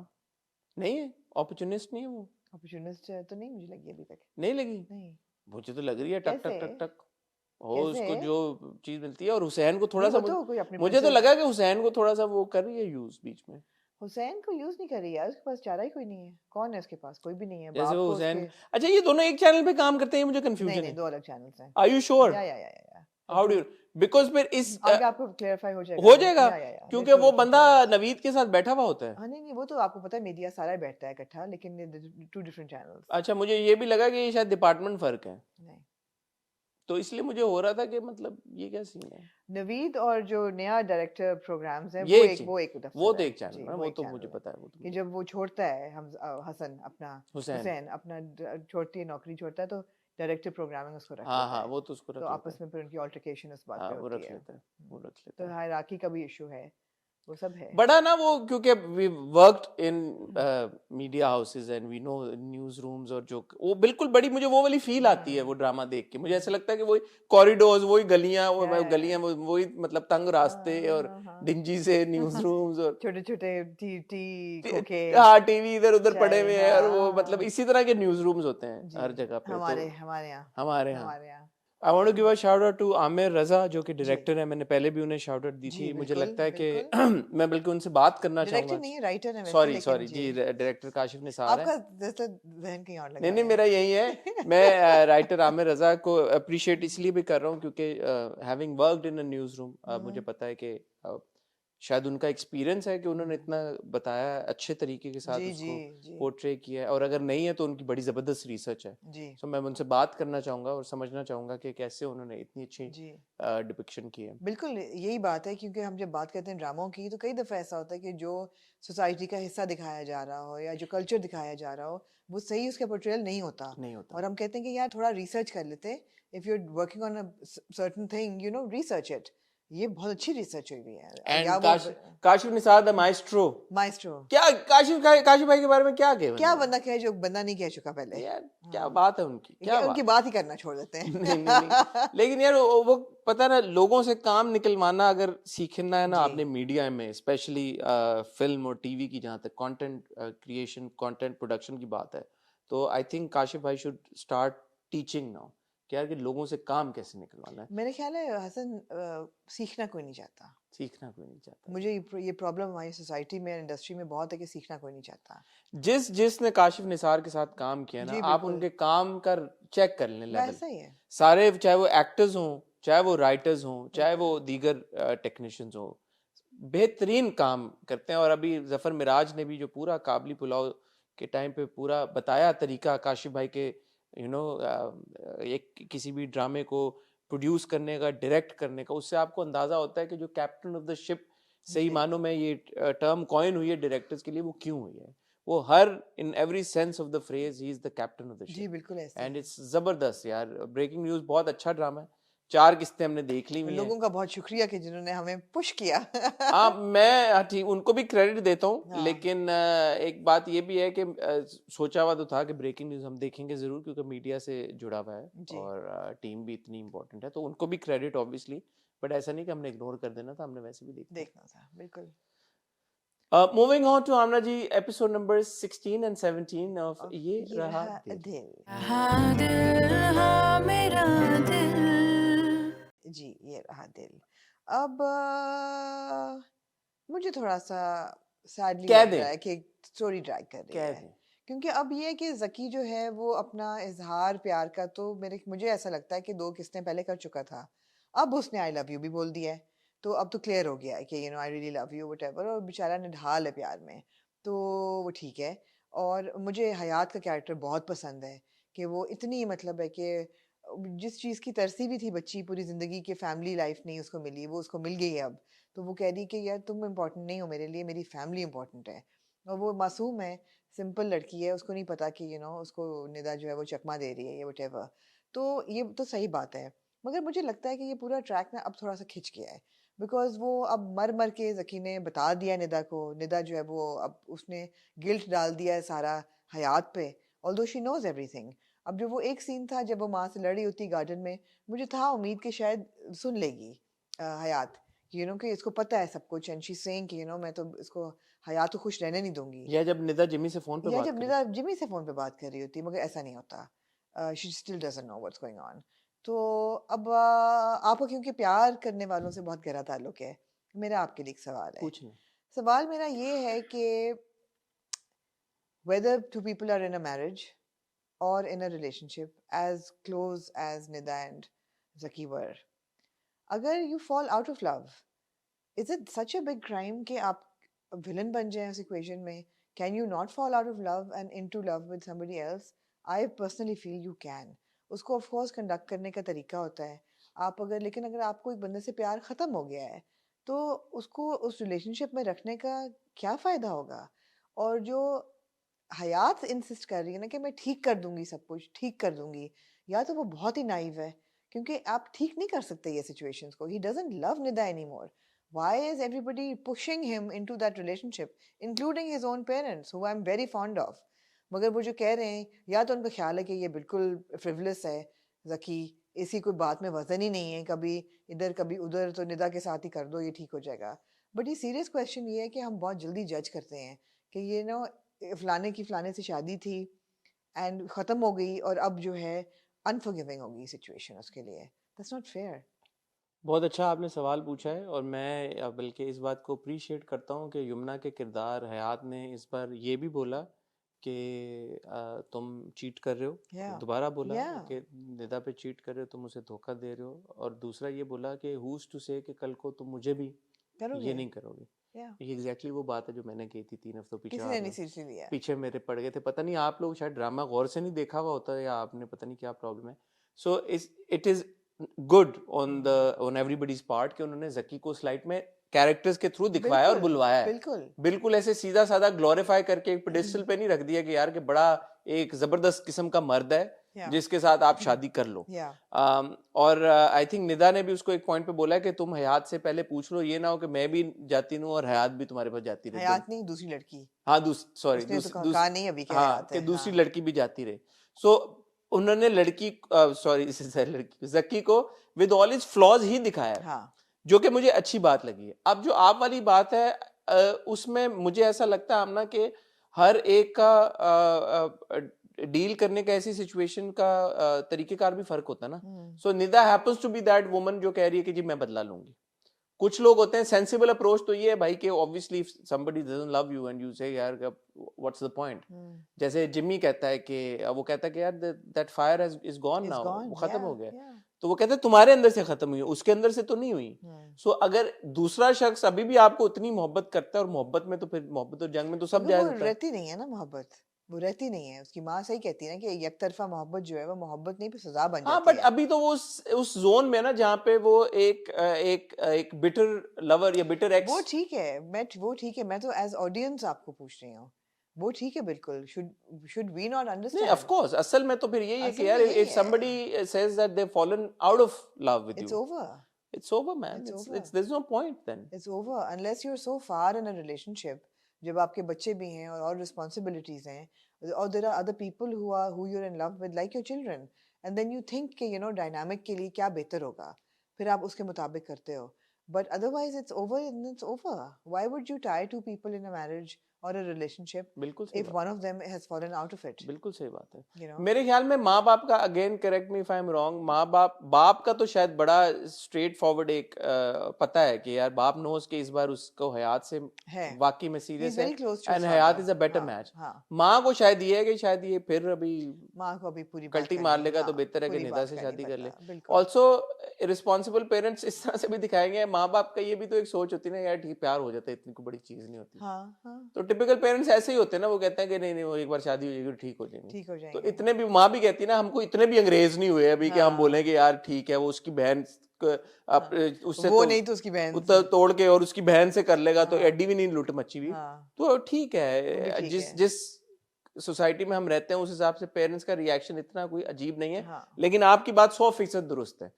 नहीं है, अपॉर्चुनिस्ट नहीं है वो, अपॉर्चुनिस्ट तो नहीं मुझे लगी अभी तक। नहीं लगी, नहीं। मुझे तो लग रही है टक टक कैसे? टक टक हो, कैसे? उसको जो चीज मिलती है, और हुसैन को थोड़ा नहीं सा वो तो कोई अपनी मुझे तो प्रिंसेस लगा कि हुसैन को थोड़ा सा वो कर रही है यूज बीच में, हुसैन को यूज नहीं कर रही यार, उसके पास चारा ही कोई नहीं है। कौन है उसके पास? कोई भी नहीं है। जैसे बाप वो को हुसैन, उसके अच्छा ये दोनों एक चैनल पे काम करते हैं, मुझे नहीं कंफ्यूजन नहीं है, दो अलग चैनल्स हैं। आर यू श्योर, या हाउ डू यू, बिकॉज फिर इस आगे आपको क्लेरिफाई हो जाएगा। हो जाएगा, या क्योंकि there's two वो different बंदा channels। नवीद के साथ बैठा हुआ होता है। हाँ नहीं नहीं वो तो आपको पता है मीडिया सारा बैठता है इकट्ठा, लेकिन टू डिफरेंट चैनल्स। अच्छा, मुझे ये भी लगा कि ये शायद डिपार्टमेंट फर्क है, नहीं तो इसलिए मुझे हो रहा था कि मतलब ये क्या सीन है, नवीद और जो नया डायरेक्टर प्रोग्राम्स है ये वो एक वो दफ्तर तो है एक चैनल जी, है, वो वो एक तो मुझे चैनल है पता है, वो तो कि मुझे जब वो छोड़ता है हम हसन अपना हुसैन, हुसैन अपना छोड़ती है नौकरी छोड़ता है तो डायरेक्टर प्रोग्रामिंग उसको रख हाँ लेता हाँ, है। वो तो उसको तो रख लेता आपस है, में फिर उनकी ऑल्टरकेशन उस बात हाँ पे वो होती रख है। लेता है, वो रख लेता तो है, हायरार्की का भी इशू है, वो सब है। बड़ा ना वो, क्योंकि we worked in media houses and we know newsrooms, और जो वो बिल्कुल बड़ी, मुझे वो वाली फील आती है वो ड्रामा देख के, मुझे ऐसा लगता है कि वही कॉरिडोर्स, वही गलियां, वो गलियां, वही मतलब तंग रास्ते और डिंजी से न्यूज रूम्स, और छोटे छोटे टी खोखे हाँ टीवी इधर उधर पड़े चाय हुए हैं, और वो मतलब हाँ इसी तरह के न्यूज रूम्स होते हैं जी हर जगह पे, तो हमारे यहाँ हमारे यहाँ हमारे यहाँ I want to give a shout out to Aamir Raza, जो कि जी डायरेक्टर है, मैंने पहले भी उन्हें शाउट आउट दी जी थी, मुझे बिल्कुल लगता है कि बिल्कुल मैं बल्कि उनसे बात करना डायरेक्टर चाहूंगा, नहीं है राइटर है वैसे सॉरी लेकिन सॉरी जी जी, डायरेक्टर काशिफ निसार है, आपका जैसे जहन कहीं और लगा नहीं नहीं हुआ मेरा यही है, मैं राइटर आमिर रजा को अप्रिशिएट इसलिए भी कर रहा हूँ क्योंकि having worked in a news room, मुझे पता है कि शायद उनका एक्सपीरियंस है कि उन्होंने इतना बताया, अच्छे तरीके के साथ जी जी उसको जी पोर्ट्रे किया है, और अगर नहीं है तो उनकी बड़ी ज़बरदस्त रिसर्च है, जी सो मैं उनसे बात करना चाहूँगा और समझना चाहूँगा कि कैसे उन्होंने इतनी अच्छी जी डिपिक्शन की है। बिल्कुल यही बात है क्योंकि हम जब बात करते हैं ड्रामों की तो कई दफ़ा ऐसा होता है कि जो सोसाइटी का हिस्सा दिखाया जा रहा हो या जो कल्चर दिखाया जा रहा हो वो सही उसका पोर्ट्रेयल नहीं होता नहीं होता, और हम कहते हैं कि यार थोड़ा रिसर्च कर लेते if you are working on a certain thing you know research it ये बहुत अच्छी रिसर्च हुई हुई है या एंड वो Kashif Nisar the maestro, maestro क्या काशिफ भाई के बारे में क्या कहे क्या मैंने, बंदा कहे जो बंदा नहीं कह चुका पहले यार क्या हाँ बात है उनकी, क्या उनकी बात बात ही करना छोड़ देते नहीं नहीं नहीं, हैं लेकिन यार वो पता है ना, लोगों से काम निकलवाना अगर सीखना है ना जी आपने मीडिया में, स्पेशली फिल्म और टीवी की, जहाँ तक कंटेंट क्रिएशन, कंटेंट प्रोडक्शन की बात है, तो आई थिंक काशिफ भाई शुड स्टार्ट टीचिंग नाउ, क्या है कि लोगों से काम कैसे निकलवाना है, मेरे ख्याल है हसन सीखना कोई नहीं चाहता सीखना कोई नहीं चाहता, मुझे ये प्रॉब्लम हमारी सोसाइटी में इंडस्ट्री में बहुत है कि सीखना कोई नहीं चाहता जिसने काशिफ निसार के साथ काम किया ना, जी आप बिल्कुल उनके काम का चेक कर लें लेवल, वैसा ही है सारे, चाहे वो एक्टर्स हों, चाहे वो राइटर्स हों, चाहे बिल्कुल वो दीगर टेक्नीशियंस हों, बेहतरीन काम करते हैं, और अभी जफर मिराज ने भी जो पूरा काबली पुलाव के टाइम पे पूरा बताया तरीका काशिफ भाई के, यू नो, एक किसी भी ड्रामे को प्रोड्यूस करने का, डायरेक्ट करने का, उससे आपको अंदाजा होता है कि जो कैप्टन ऑफ द शिप सही जी मानों में ये टर्म कॉइन हुई है डायरेक्टर्स के लिए, वो क्यों हुई है, वो हर in every sense of the phrase he is the captain of the जी शिप, बिल्कुल ऐसे ही एंड है इट्स जबरदस्त यार, ब्रेकिंग न्यूज बहुत अच्छा ड्रामा है, 4 किस्तें हमने देख ली और हुई हैं, लोगों का बहुत शुक्रिया कि जिन्होंने हमें पुश किया मैं ठीक उनको भी क्रेडिट देता हूँ, हाँ लेकिन एक बात ये भी है कि सोचा हुआ तो था कि ब्रेकिंग न्यूज़ हम देखेंगे ज़रूर, क्योंकि मीडिया से जुड़ा हुआ है जी और टीम भी इतनी इंपॉर्टेंट है, तो उनको भी क्रेडिट ऑब्वियसली, बट ऐसा नहीं कि हमने इग्नोर कर देना था, हमने वैसे भी देखना देखना था बिल्कुल था। Moving on to Aamna ji, episode number 16 and 17 of और ये ये रहा रहा दिल। दिल हाँ दिल हाँ मेरा दिल। जी ये रहा दिल अब मुझे थोड़ा सा सैडली कह लग दें, रहा है कि स्टोरी ड्रैग कर रही कह है दें, क्योंकि अब ये है कि ज़की जो है वो अपना इजहार प्यार का तो मुझे ऐसा लगता है कि 2 किस्तें पहले कर चुका था अब उसने आई लव यू भी बोल दिया है तो अब तो क्लियर हो गया है कि you know I really love you whatever और बेचारा निढाल है प्यार में तो वो ठीक है और मुझे हयात का कैरेक्टर बहुत पसंद है कि वो इतनी मतलब है कि जिस चीज़ की तरसी भी थी बच्ची पूरी ज़िंदगी की फैमिली लाइफ नहीं उसको मिली वो उसको मिल गई है अब तो वो कह रही कि यार तुम इम्पोर्टेंट नहीं हो मेरे लिए मेरी फैमिली इम्पोर्टेंट है और वो मासूम है सिंपल लड़की है उसको नहीं पता कि यू नो उसको निदा जो है वो चकमा दे रही है या व्हाटएवर तो ये तो सही बात है मगर मुझे लगता है कि ये पूरा ट्रैक ना अब थोड़ा सा खिंच गया है, बिकॉज वो अब मर मर के ज़की ने बता दिया निदा को, निदा जो है वो अब उसने गिल्ट डाल दिया है सारा हयात पे, ऑल्दो शी नोज एवरीथिंग। अब जो वो एक सीन था जब वो माँ से लड़ी होती गार्डन में, मुझे था उम्मीद कि शायद सुन लेगी हयात, कि इसको पता है सब कुछ, एंड शी सेइंग कि मैं तो इसको हयात को खुश रहने नहीं दूंगी, या जब निदा जिमी से फोन पे या बात जब करी। निदा जिमी से फोन पे बात कर रही होती, मगर ऐसा नहीं होता। She still doesn't know what's going on. तो अब आपका क्योंकि प्यार करने वालों से बहुत गहरा ताल्लुक है, मेरा आपके लिए एक सवाल है। पूछ नहीं। सवाल मेरा ये है कि whether two people are in a marriage or in a relationship as close as Nida and Zaki were, अगर you fall out of love, is it such a big crime कि आप villain बन जाएं उस equation में? Can you not fall out of love and into love with somebody else? I personally feel you can. उसको of course conduct करने का तरीका होता है। लेकिन अगर आपको एक बंदे से प्यार ख़त्म हो गया है, तो उसको उस relationship में रखने का क्या फ़ायदा होगा? और जो हयात इंसिस्ट कर रही है ना कि मैं ठीक कर दूंगी, सब कुछ ठीक कर दूंगी, या तो वो बहुत ही नाइव है, क्योंकि आप ठीक नहीं कर सकते ये सिचुएशंस को। He doesn't love Nida anymore. Why is everybody pushing him into that relationship, including his own parents who I am very fond of. मगर वो जो कह रहे हैं, या तो उनका ख्याल है कि ये बिल्कुल फ्रिवलेस है जकी, इसी कोई बात में वजन ही नहीं है, कभी इधर कभी उधर, तो निदा के साथ ही कर दो, ये ठीक हो जाएगा। बट ये सीरियस क्वेश्चन ये है कि हम बहुत जल्दी जज करते हैं कि ये फलाने की फलाने से शादी थी एंड ख़त्म हो गई, और अब जो है अनफॉरगिविंग हो गई सिचुएशन उसके लिए। That's not fair. बहुत अच्छा आपने सवाल पूछा है, और मैं बल्कि इस बात को अप्रिशिएट करता हूँ कि यमुना के किरदार हयात ने इस बार ये भी बोला कि तुम चीट कर रहे हो, दोबारा बोला कि निदा पे चीट कर रहे हो, तुम उसे धोखा दे रहे हो, और दूसरा ये बोला कि हुज टू से कि कल को तुम मुझे भी ये नहीं करोगे। ये एग्जैक्टली वो बात है जो मैंने कही थी 3 हफ्तों पीछे मेरे पड़ गए थे। पता नहीं आप लोग शायद ड्रामा गौर से नहीं देखा हुआ होता है, या आपने पता नहीं क्या प्रॉब्लम है। So it is good on everybody's part कि उन्होंने जकी को स्लाइड में कैरेक्टर्स के थ्रू दिखवाया और बुलवाया है। बिल्कुल ऐसे सीधा साधा ग्लोरीफाई करके एक पेडेस्टल पे नहीं रख दिया कि यार के बड़ा एक जबरदस्त किस्म का मर्द है जिसके साथ आप शादी कर लो। और आई थिंक निदा ने भी उसको एक पॉइंट पे बोला है कि तुम हयात से पहले पूछ लो, ये ना हो कि मैं भी जाती हूँ और हयात भी तुम्हारे पास जाती रहे। हयात नहीं, दूसरी लड़की। हाँ दूसरी लड़की भी जाती रहे। सो उन्होंने जकी को विद ऑल हिज फ्लॉज ही दिखाया, जो कि मुझे अच्छी बात लगी है। अब जो आप वाली बात है उसमें मुझे ऐसा लगता है आमना कि हर एक का डील करने का ऐसी सिचुएशन का तरीकेकार भी फर्क होता है ना। So Nida happens to be that woman जो कह रही है कि जी मैं बदला लूंगी। कुछ लोग होते हैं सेंसिबल अप्रोच तो ये है भाई कि obviously if somebody doesn't love you and you से यार व्हाट्स द पॉइंट। जैसे जिमी कहता है कि वो कहता है कि यार that fire is gone now, वो खत्म हो गया। तो वो कहते हैं तुम्हारे अंदर से खत्म हुई, उसके अंदर से तो नहीं हुई। सो अगर दूसरा शख्स अभी भी आपको उतनी मोहब्बत करता है, और मोहब्बत में तो फिर मोहब्बत और जंग में तो सब जायज होता है। रहती नहीं है ना मोहब्बत, वो रहती नहीं है। उसकी माँ सही कहती है ना कि एक तरफा मोहब्बत जो है वो मोहब्बत नहीं, पे सजा बन जाती है। हाँ बट अभी तो वो उस जोन में ना जहाँ पे वो एक बिटर लवर या बिटर एक्स। वो ठीक है, मैं तो एज ऑडियंस आपको पूछ रही हूँ, वो ठीक है बिल्कुल। should we not understand? नहीं, of course, असल में तो फिर यही है कि यार if somebody says that they've fallen out of love with you, it's over man. There's no point then. It's over unless you're so far in a relationship, जब आपके बच्चे भी हैं और responsibilities हैं, or there are other people who you're in love with like your children, and then you think कि dynamic के लिए क्या बेहतर होगा, फिर आप उसके मुताबिक करते हो। But otherwise it's over and it's over. Why would you tie two people in a marriage or a relationship if one of them has fallen out of it? बिल्कुल सही बात है। मेरे ख्याल में माँ बाप का, again correct me if I am wrong, बाप का तो शायद बड़ा स्ट्रेट फॉरवर्ड एक पता है कि यार बाप नोज के इस बार उसको हयात से वाकई में सीरियस है and Hayat is a better match. माँ को शायद ये है कि शायद ये फिर अभी माँ को अभी पूरी कल्टी मार लेगा तो बेहतर है कि निदा से शादी कर ले। ऑल्सो रिस्पॉन्सिबल पेरेंट्स इस तरह से भी दिखाए गए। माँ बाप का ये भी तो एक सोच होती है ना यार ठीक प्यार हो जाता है, इतनी कोई बड़ी चीज नहीं होती। तो टिपिकल पेरेंट्स ऐसे ही होते हैं ना, वो कहते हैं कि नहीं वो एक बार शादी हो जाएगी ठीक हो जाएंगे। तो इतने भी माँ भी कहती है ना हमको इतने भी अंग्रेज नहीं हुए अभी कि हम बोलें कि यार ठीक है वो उसकी बहन उससे वो नहीं तो उसकी बहन तोड़ के और उसकी बहन से कर लेगा तो एडी भी नहीं लुट मची भी। तो ठीक है, जिस सोसाइटी में हम रहते हैं उस हिसाब से पेरेंट्स का रिएक्शन इतना कोई अजीब नहीं है। लेकिन आपकी बात 100% दुरुस्त है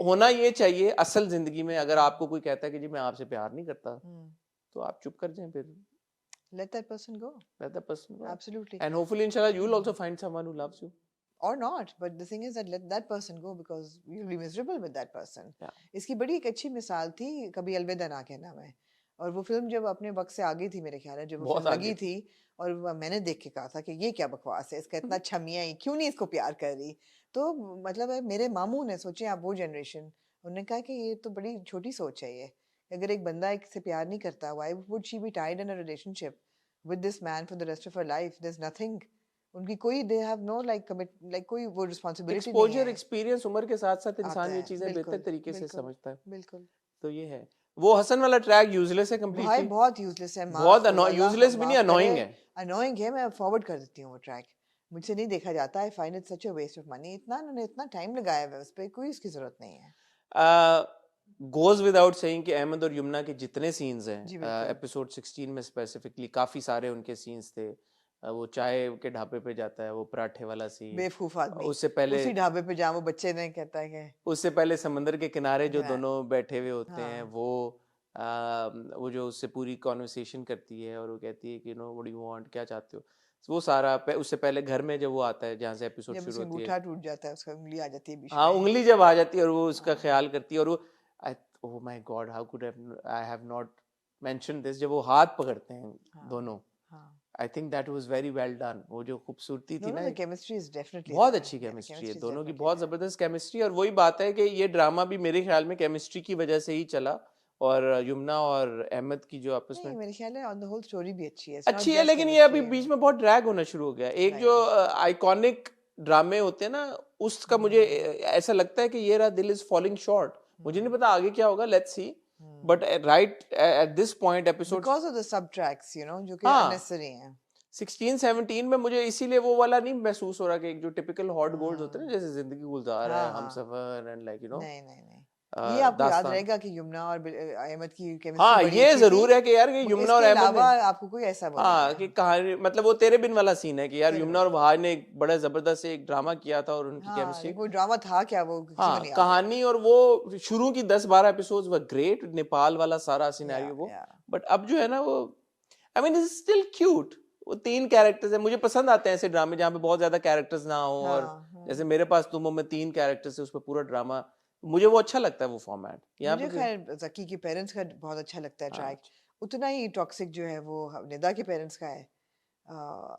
होना ये चाहिए असल जिंदगी में। अगर आपको कोई कहता है कि जी मैं आपसे प्यार नहीं करता, तो आप चुप कर जाएं, फिर let that person go. let the person go. Absolutely. And hopefully inshallah you will also find someone who loves you. Or not, but the thing is that let that person go because you'll be miserable with that person. Yeah. इसकी बड़ी एक अच्छी मिसाल थी कभी अलविदा ना कहना में, और वो फिल्म जब अपने वक्त से आगे थी मेरे ख्याल है, जब वो बहुत फिल्म आगे लगी थी, और मैंने देख के कहा था कि ये क्या बकवास है, इसका इतना अच्छा मियाँ है, क्यों नहीं इसको प्यार कर रही। तो मतलब है मेरे मामू ने सोचे, आप वो जनरेशन, उन्होंने कहा कि ये तो बड़ी छोटी सोच है ये, अगर एक बंदा एक से प्यार नहीं करता, why would she be tied in a relationship with this man for the rest of her life? There's nothing, उनकी कोई they have no like commit like कोई वो responsibility नहीं एक्सपोजर है। एक्सपीरियंस उम्र के साथ साथ आता इंसान ये है, चीजें बिल्कुल, बेहतर तरीके से बिल्कुल, समझता है। बिल्कुल। तो ये है। वो हसन वाला ट्रैक यूजलेस है भाई कंप्लीटली, बहुत यूजलेस है, बहुत माफ यूजलेस भी नहीं, अनोइंग है। अनोइंग है, मैं फॉरवर्ड कर देती हूँ वो ट्रैक, मुझसे नहीं देखा जाता। I find it such a waste of money, इतना उन्होंने इतना टाइम लगाया है उस पे, कोई उसकी जरूरत नहीं है। गोज विदाउट सेइंग कि अहमद और यमुना के जितने सीन्स जी, हैं बिल्कुल। एपिसोड 16 में स्पेसिफिकली काफी सारे उनके सीन्स थे। वो चाय के ढाबे पे जाता है, वो पराठे वाला सीन, बेवकूफ आदमी, उससे पहले उसी ढाबे पे जहाँ वो बच्चे ने कहता है कि उससे पहले समंदर के किनारे जो हाँ, दोनों बैठे हुए होते हैं, हाँ, वो जो उससे पूरी कॉन्वर्सेशन करती है और वो कहती है कि नो व्हाट यू वांट, क्या चाहते हो, वो सारा उससे पहले घर में जब वो आता है जहाँ से एपिसोड जब शुरू उसका होती है, अंगूठा टूट जाता है, उसका उंगली आ जाती है बीच हाँ में। उंगली जब आ जाती है और वो उसका हाँ, ख्याल करती है, और वो oh my God how could I have not mention this, जब वो हाथ पकड़ते हैं हाँ, दोनों, हाँ। I think that was very well done. वो जो खूबसूरती थी दोनों ना, the chemistry is definitely बहुत there. अच्छी Yeah, केमिस्ट्री है chemistry is दोनों की, definitely बहुत there. जबरदस्त केमिस्ट्री। और वही बात है कि ये ड्रामा भी मेरे ख्याल में केमिस्ट्री की वजह से ही चला, और यमुना और अहमद की जो आपस नहीं, में मेरे ख्याल है on the whole story भी अच्छी है, it's not अच्छी है, just लेकिन ये अभी chemistry बीच है। में बहुत ड्रैग होना शुरू हो गया। एक जो आइकॉनिक ड्रामे होते हैं ना, उसका मुझे ऐसा लगता है कि ये रहा दिल इज फॉलिंग शॉर्ट। मुझे नहीं पता आगे क्या होगा, let's see, but right at this point episode Because of the subtracks, you know, जो कि हाँ unnecessary हैं। 16-17 में मुझे इसीलिए वो वाला नहीं महसूस हो रहा कि एक जो टिपिकल हॉट गोल्ड होते हैं ना, जैसे जिंदगी गुलजार है, हाँ, हम हाँ। Suffer and like you know नहीं, नहीं, नहीं। ये आपको याद दास्तान। रहेगा कि यमुना और अहमद की केमिस्ट्री हाँ बड़ी ये अच्छी जरूर थी। है कि यार ये यमुना और इसके अहमद अलावा ने, आपको कोई ऐसा वो हाँ नहीं कि है। कहानी मतलब वो तेरे बिन वाला सीन है कि यार तेरे यमुना और वहाज ने एक बड़ा जबरदस्त एक ड्रामा किया था और उनकी हाँ, केमिस्ट्री, लेकिन वो ड्रामा था क्या, वो किसी को हाँ नहीं याद कहानी, और वो शुरू की 10-12 एपिसोड्स वर ग्रेट, नेपाल वाला सारा है। सिनेरियो वो, या बट अब जो है ना वो I mean is still cute. वो 3 कैरेक्टर्स है, मुझे पसंद आते हैं ऐसे ड्रामे जहाँ पे बहुत ज्यादा कैरेक्टर्स ना हो, और हाँ, जैसे मेरे पास तुम हो में 3 कैरेक्टर्स है, उस पर पूरा ड्रामा, मुझे वो अच्छा लगता है वो फॉर्मेट। यहाँ मुझे पे खैर जकी के पेरेंट्स का बहुत अच्छा लगता है हाँ, ट्रैक, उतना ही टॉक्सिक जो है वो निदा के पेरेंट्स का है।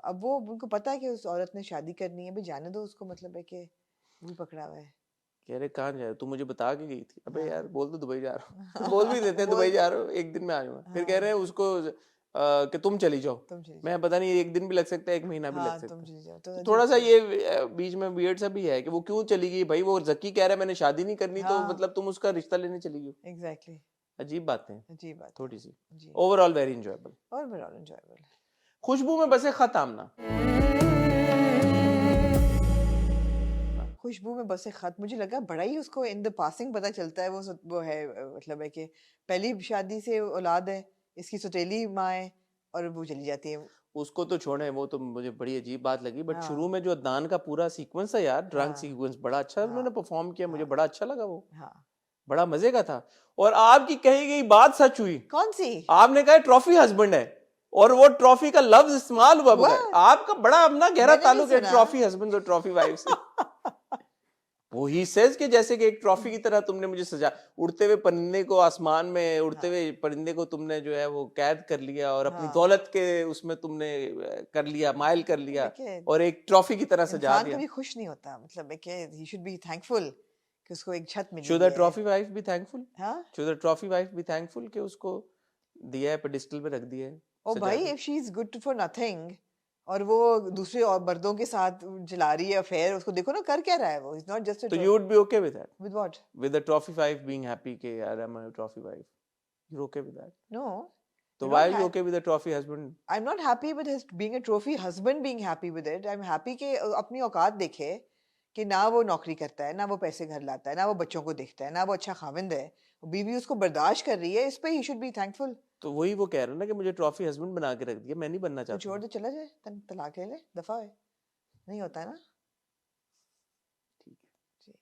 अब वो उनको पता है कि उस औरत ने शादी करनी है, भी जाने दो उसको, मतलब है कि वो भी पकड़ा हुआ है। कह रहे कहाँ जा रहे हो? तू मुझे बता के गई थी। अबे यार हाँ। बोल दो दुबई जा रहा हूँ बोल भी देते हैं दुबई बोल जा रहा हूँ, एक दिन में आ जाऊंगा, फिर कह रहे हैं हाँ, उसको कि तुम चली जाओ। तुम चली मैं जाओ। पता नहीं, एक दिन भी लग सकता है, एक महीना भी लग हाँ, सकता तुम है। चली जाओ, तो तो अजीब थोड़ा सा सा। ये बीच में वियर्ड सा भी है कि वो क्यों चली गई भाई, वो जकी कह रहा है मैंने शादी नहीं करनी, तो हाँ, मतलब तुम उसका रिश्ता लेने चली गई। एग्जैक्टली, अजीब बातें हैं अजीब बात है। थोड़ी सी। जी, ओवरऑल वेरी इंजॉयबल। और बड़ा एंजॉयबल। खुशबू में बसे खत आमना, खुशबू में बसे खत, मुझे लगा बड़ा ही उसको इन द पासिंग पता चलता है, वो है मतलब है कि पहली शादी से औलाद है, इसकी सौतेली माँ है, और वो चली जाती है। उसको तो छोड़े, वो तो मुझे बड़ी अजीब बात लगी, बट हाँ, शुरू में जो अदनान का पूरा सीक्वेंस है यार, ड्रंक हाँ, सीक्वेंस, बड़ा अच्छा उन्होंने हाँ, परफॉर्म किया, मुझे हाँ, बड़ा अच्छा लगा वो, हाँ। बड़ा मजे का था। और आपकी कही गई बात सच हुई, कौन सी? आपने कहा ट्रॉफी हस्बैंड है, और वो ट्रॉफी का लफ्ज इस्तेमाल हुआ बगैर। What? आपका बड़ा अपना गहरा मैंने नहीं ताल्लुक है सुना। ट्रॉफी हस्बैंड और ट्रॉफी वाइफ से। वो ही सेज कि जैसे कि एक ट्रॉफी की तरह तुमने मुझे सजा, उड़ते हुए परिंदे को आसमान में, उड़ते हाँ, हुए परिंदे को तुमने जो है वो कैद कर लिया, और अपनी हाँ। दौलत के उसमें तुमने कर लिया, माइल कर लिया, देखिए, और एक ट्रॉफी की तरह सजा इंसान दिया। कभी खुश नहीं होता, मतलब है कि ही शुड बी थैंकफुल कि उसको एक छत मिली Should the है। trophy wife be thankful? हाँ, Should the trophy wife be thankful कि उसको दिया है, पेडिस्टल पे रख दिया है, ओ सजा भाई, के? If she is good for nothing और वो दूसरे और मर्दों के साथ जला रही है अफेयर, उसको देखो ना कर क्या रहा है वो, इज नॉट जस्ट तो you would be okay with that? With what? With the trophy wife being happy कि यार I'm a trophy wife. You're okay with that? No, तो you why don't are you have, okay with the trophy husband? I am not happy with his being a trophy husband being happy with it. I am happy कि अपनी औकात देखे, कि ना वो नौकरी करता है, ना वो पैसे घर लाता है, ना वो बच्चों को देखता है, ना वो अच्छा खाविंद है, बीवी उसको बर्दाश्त कर रही है, इस पे ही शुड बी थैंकफुल। तो वही वो कह रहा है ना कि मुझे ट्रॉफी हस्बैंड बना के रख दिया, मैं नहीं बनना तो चाहता। छोड़ दे, चला जाए, तलाक ले ले, दफा है, नहीं होता है ना। ठीक है। जी।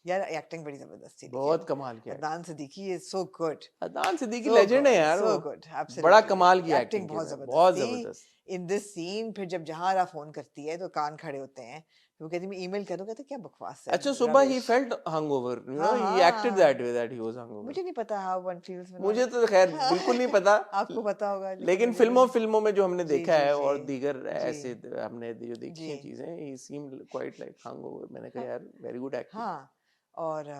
यार एक्टिंग बड़ी जबरदस्त थी बहुत कमाल किया Adnan Siddiqui is so good Adnan Siddiqui legend है यार सो वो गुड बड़ा एब्सोल्युटली कमाल की एक्टिंग एक्टिंग बहुत बहुत जबरदस्त थी जबरदस्त इन दिस सीन फिर जब जहारा फोन करती है तो कान खड़े होते हैं वो कहती मैं ईमेल करूं कहते क्या बकवास है अच्छा सुबह ही rubbish। Felt hangover you know हाँ ही एक्टेड हाँ that way that he was hangover मुझे नहीं पता हाउ वन फील्स मुझे तो खैर बिल्कुल नहीं पता आपको पता होगा लेकिन मुझे फिल्मों में जो हमने जी देखा जी है जी और दीगर जी ऐसे हमने जो देखी जी हैं चीजें ही सीम क्वाइट लाइक हंगओवर मैंने कहा यार वेरी गुड एक्टिंग हाँ और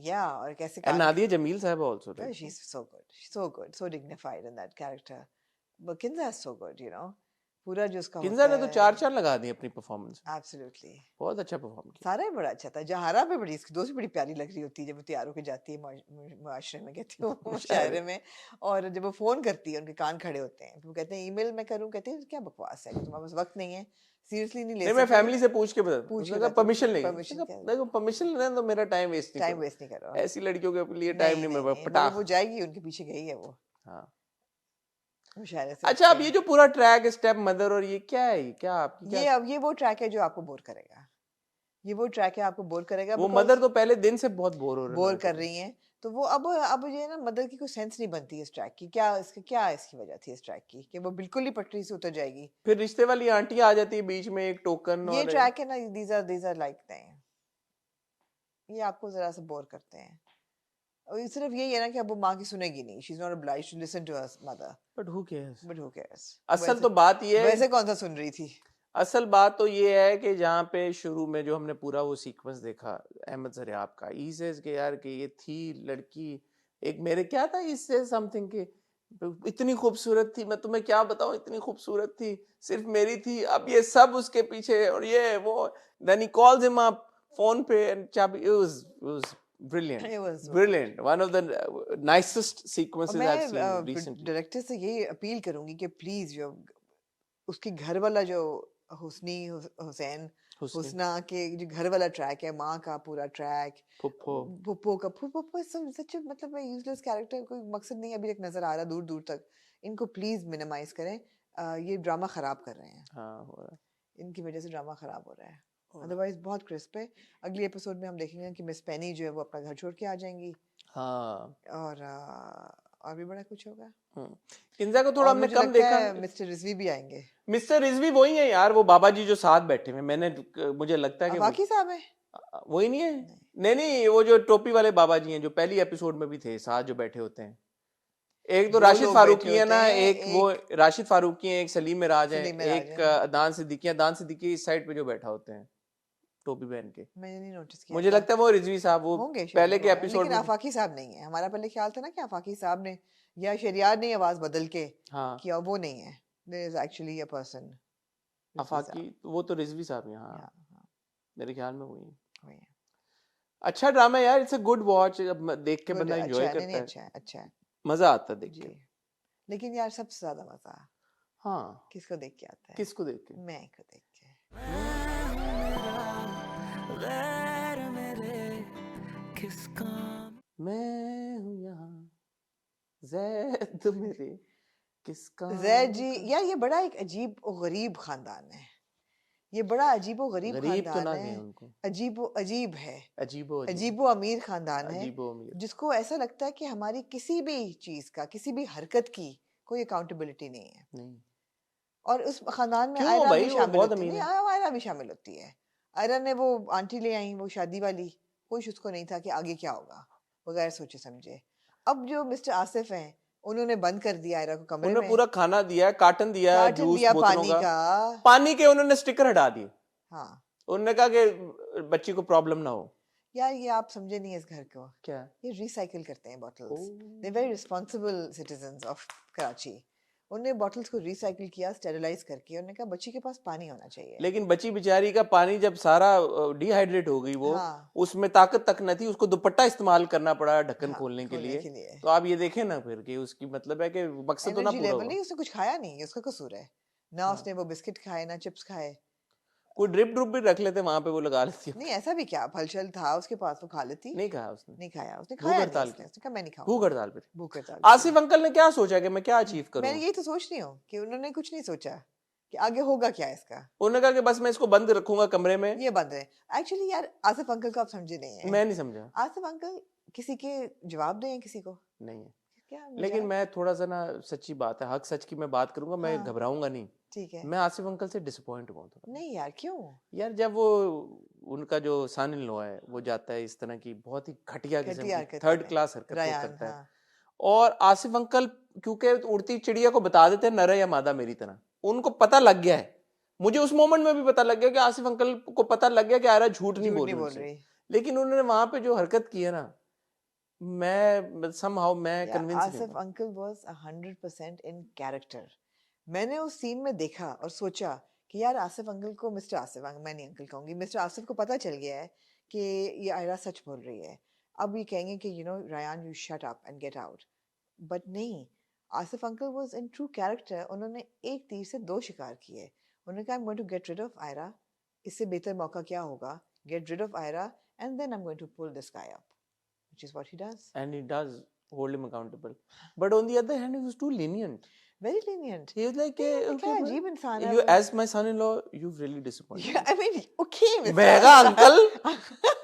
या और कैसे एंड कान नादिया जमील साहब also Oh, she's so good, so dignified in that character. But Kinza is so good, you know. पूरा जो उसका किंजा होता ने तो है चार लगा दी अपनी परफॉर्मेंस में absolutely. बहुत अच्छा परफॉर्म किया सारा ही बड़ा अच्छा था जहारा पे बड़ी इसकी दोस्त बड़ी प्यारी लग रही होती है जब वो तैयार होके जाती है मुआशरे में कहती हूँ मुशायरे में और जब वो फोन करती है उनके कान खड़े होते हैं तो वो कहते हैं ईमेल मैं करूँ कहते हैं क्या बकवास है तुम्हारे पास वक्त नहीं है सीरियसली नहीं ले नहीं मैं सकते फैमिली से पूछ के बता पूछ उसने के कहा बताती परमिशन लेंगे परमिशन उसने क्या कहा देखो परमिशन लेना है तो मेरा टाइम वेस्ट नहीं टाइम करो वेस्ट नहीं करो ऐसी लड़कियों के लिए टाइम नहीं मेरे पास मगर पटाख वो जाएगी उनके पीछे गई है वो हाँ मुशायरे से अच्छा अब अच्छी ये है जो पूरा ट्रैक स्टेप मदर और ये क्या है क्या आपकी क्या ये वो ट्रैक है जो आपको बोर करेगा ये वो ट्रैक है आपको बोर करेगा वो बिकॉज मदर तो पहले दिन से बहुत बोर हो रहे बोर कर रही हैं तो वो अब ये ना मदर की कोई सेंस नहीं बनती इस ट्रैक की क्या इसकी वजह थी इस ट्रैक की कि वो बिल्कुल ही पटरी से उतर जाएगी फिर रिश्ते वाली आंटी आ जाती है बीच में एक टोकन ये और ट्रैक है ना दीज आर लाइक ये आपको जरा सा बोर करते हैं और ये सिर्फ यही है ना कि अब वो माँ की सुनेगी नहीं she is not obliged to listen to her mother but who cares but who cares असल तो बात ये है वैसे कौन सा सुन रही थी असल बात तो ये है कि जहाँ पे शुरू में जो हमने पूरा वो सीक्वेंस देखा अहमद ज़रियाब का ई सेज के यार कि ये थी लड़की एक मेरे क्या था इससे समथिंग के इतनी खूबसूरत थी मैं तुम्हें क्या बताऊं इतनी खूबसूरत थी सिर्फ मेरी थी अब ये सब उसके पीछे और ये वो then he calls him up phone पे एंड चाबी it was brilliant It was so brilliant one of the nicest और sequences I've seen मैं recently डायरेक्टर से यही अपील करूंगी कि प्लीज जो उसकी घर वाला जो हुसैन हुस्नी हुसना के जो घर वाला ट्रैक है माँ का पूरा ट्रैक फुप्पो पुप्पो सच मतलब मैं यूजलेस कैरेक्टर कोई मकसद नहीं अभी तक नजर आ रहा दूर दूर तक इनको प्लीज मिनिमाइज करें ये ड्रामा खराब कर रहे हैं हाँ हो रहा है इनकी वजह से ड्रामा खराब हो रहा है अदरवाइज बहुत क्रिस्प है अगली एपिसोड में हम देखेंगे कि मिस पेनी जो है वो अपना घर छोड़ के आ जाएंगी हाँ और भी बड़ा कुछ होगा किंजा को थोड़ा और हमने मुझे कम लगता देखा है मिस्टर रिजवी भी आएंगे मिस्टर रिजवी वही है यार वो बाबा जी जो साथ बैठे हुए मैंने मुझे लगता है कि बाकी साहब है वही नहीं है नहीं वो जो टोपी वाले बाबा जी हैं जो पहली एपिसोड में भी थे साथ जो बैठे होते हैं एक तो दो राशिद लोग फारूकी बैठे है ना होते हैं, एक वो राशिद फारूकी है एक सलीम मिराज है सलीम मिराज एक है। अदान सिद्दीकी इस साइड पे जो बैठा होते हैं टोपी पहन के मैंने नहीं नोटिस किया मुझे था। लगता है वो रिजवी साहब वो होंगे शायद पहले के वो, एपिसोड लेकिन में आफाकी साहब नहीं है हमारा पहले ख्याल था ना कि आफाकी साहब ने या शरियार ने आवाज बदल के हाँ किया वो नहीं है there is actually a person Afaqi वो तो रिजवी साहब हैं हाँ मेरे ख्याल में वही वही है अच्छा ड्रामा यार इट्स अ गुड वॉच देख के बंदा अच्छा एंजॉय है नहीं करता है अच्छा है मजा आता है देख जी के लेकिन यार सबसे ज्यादा मजा हाँ किसको देख के आता है किसको देख के मैं को देख के गैर मेरे किस काम मैं हूँ यहाँ जैद मेरे किस काम जैद जी का? यार ये बड़ा एक अजीब और गरीब खानदान है ये बड़ा अजीब और गरीब गरीब तो ना खानदान गए है उनको अजीब है अजीबो अजीबो अमीर खानदान है अजीबो अमीर जिसको ऐसा लगता है कि हमारी किसी भी चीज का किसी भी हरकत की कोई अकाउंटेबिलिटी नहीं है नहीं और उस खानदान में क्यों आयरा भाई भी वो शामिल बहुत होती अमीर है है आयरा भी शामिल होती है आयरा ने वो आंटी ले आई वो शादी वाली कुछ उसको नहीं था कि आगे क्या होगा बगैर सोचे समझे अब जो मिस्टर आसिफ हैं उन्होंने बंद कर दिया आयरा को कमरे उन्होंने में पूरा खाना दिया कार्टन दिया कार्टन जूस दिया बोतलों पानी का का पानी के उन्होंने स्टिकर हटा दिए हाँ उन्होंने कहा कि बच्ची को प्रॉब्लम ना हो यार ये आप समझे नहीं इस घर को क्या ये रिसाइकिल करते हैं bottles oh. They very responsible citizens of Karachi उन्होंने बॉटल्स को रिसाइकिल किया स्टेरिलाइज करके उन्होंने कहा बच्ची के पास पानी होना चाहिए लेकिन बच्ची बेचारी का पानी जब सारा डिहाइड्रेट हो गई वो हाँ। उसमें ताकत तक न थी उसको दुपट्टा इस्तेमाल करना पड़ा ढक्कन हाँ, खोलने के खोलने लिए के लिए। तो आप ये देखें ना फिर कि उसकी मतलब है कि मकसद तो ना एनर्जी पूरा लेवल हुआ नहीं उसने कुछ खाया नहीं उसका कसूर है ना हाँ। उसने वो बिस्किट खाए ना चिप्स खाए कोई ड्रिप ड्रुप भी रख लेते वहां पे वो लगा लेती नहीं ऐसा भी क्या फल शल था उसके पास वो खा लेती नहीं कहा उसने नहीं खाया उसने भूख खाया नहीं हड़ताल उसने की उसने कहा मैं नहीं भूख खाऊंगा हड़ताल पे भूख हड़ताल आसिफ अंकल ने क्या सोचा कि मैं क्या अचीव मैं करूं यही तो सोच रही हूँ कि उन्होंने कुछ नहीं सोचा कि आगे होगा क्या इसका। उन्होंने कहा कि बस मैं इसको बंद रखूंगा कमरे में। ये बंद है एक्चुअली यार। आसिफ अंकल को आप समझे नहीं है। मैं नहीं समझा। आसिफ अंकल किसी के जवाब दें किसी को नहीं है। क्या लेकिन मजाक। मैं थोड़ा सा ना, सच्ची बात है, हक सच की मैं बात करूंगा, मैं हाँ घबराऊंगा नहीं। ठीक है। मैं आसिफ अंकल से डिसअपॉइंट हुआ थोड़ा। नहीं यार क्यों। यार जब वो उनका जो सन इन लॉ है वो जाता है इस तरह की बहुत ही घटिया किस्म घटिया की हरकत थर्ड करे क्लास हरकत वो रयान। करता है। हाँ और आसिफ अंकल क्योंकि उड़ती चिड़िया को बता देते हैं नर है या मादा मेरी तरह, उनको पता लग गया है। मुझे उस मोमेंट में भी पता लग गया कि आसिफ अंकल को पता लग गया कि आयरा झूठ नहीं झूठ बोल नहीं रही बोल उनसे। रही। लेकिन उन्होंने वहां पे जो हरकत की है ना, मैं somehow मैं या कन्विंस नहीं आसिफ हुआ। Uncle was 100% in character. मैंने उस सीन में देखा और सोचा कि यार आसिफ अंकल को, मिस्टर आसिफ, मैं नहीं अंकल कहूंगी, मिस्टर आसिफ को पता चल गया है कि ये आयरा सच बोल रही है। अब ये कहेंगे कि Rayan you shut up and get out. But नहीं, Asif uncle was in true character. उन्होंने एक तीर से दो शिकार किए। उन्होंने कहा I am going to get rid of Ira. इससे बेहतर मौका क्या होगा, get rid of Ira and then I am going to pull this guy up, which is what he does. And he does hold him accountable, but on the other hand he was too lenient. Very lenient। He was like नहीं मतलब क्या okay, अजीब इंसान है you वो। as my son-in-law you've really disappointed me. I mean, okay, मैं कहा uncle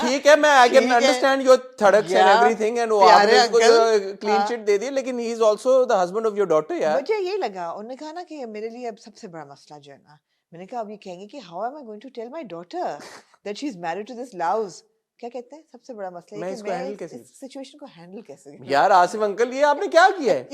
ठीक है, मैं आई ठीक कैन है। अंडरस्टैंड योर थड़क्स एंड या, एवरीथिंग एंड वो प्यारे आपने उसको अंकल। क्लीन हाँ। चिट दे दी, लेकिन he is also the husband of your daughter यार। मुझे ये लगा, उन्होंने कहा ना कि मेरे लिए अब सबसे बड़ा मसला जो है ना, मैंने कहा अब ये कहेंगे कि how am I going to tell my daughter that she is married to this louse. क्या कहते हैं, सबसे बड़ा मसला ये मैं कि इसको मैं हैंडल कैसे इस सिचुएशन को हैंडल कैसे करूं। यार आसिफ अंकल, ये आपने क्या किया है?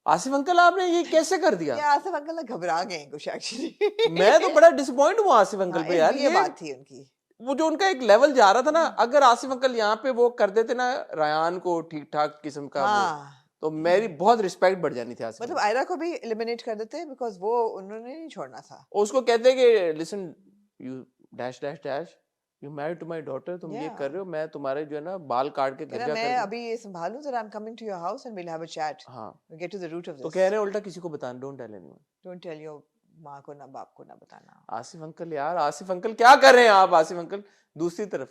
आसिफ अंकल आपने ये कैसे कर दिया? ये आसिफ अंकल ना घबरा गए कुछ एक्चुअली। मैं तो बड़ा डिसअपॉइंट हुआ आसिफ अंकल हाँ, पे यार। ये बात थी उनकी। वो जो उनका एक लेवल जा रहा था ना, अगर आसिफ अंकल यहाँ पे वो कर देते ना रायान को ठीक ठाक किस्म का वो, हाँ तो मेरी बहुत रिस्पेक्ट बढ़ जानी थी आसिफ मतलब अंकल। आयरा को भी एलिमिनेट कर देते बिकॉज वो उन्होंने नहीं छोड़ना था। और उसको कहते कि listen you dash dash dash, you married to my daughter, तुम ये Yeah. कर रहे हो, मैं तुम्हारे जो है ना बाल काट के कहना गंजा मैं कर दूं। अभी ये संभालूं जरा, I am coming to your house and we'll have a chat, हाँ, we get to the root of तो दिस। कह रहे हैं उल्टा किसी को बताना, don't tell anyone. Don't tell your माँ को ना बाप को ना बताना। आसिफ अंकल यार, आसिफ अंकल क्या कर रहे हैं आप आसिफ अंकल? दूसरी तरफ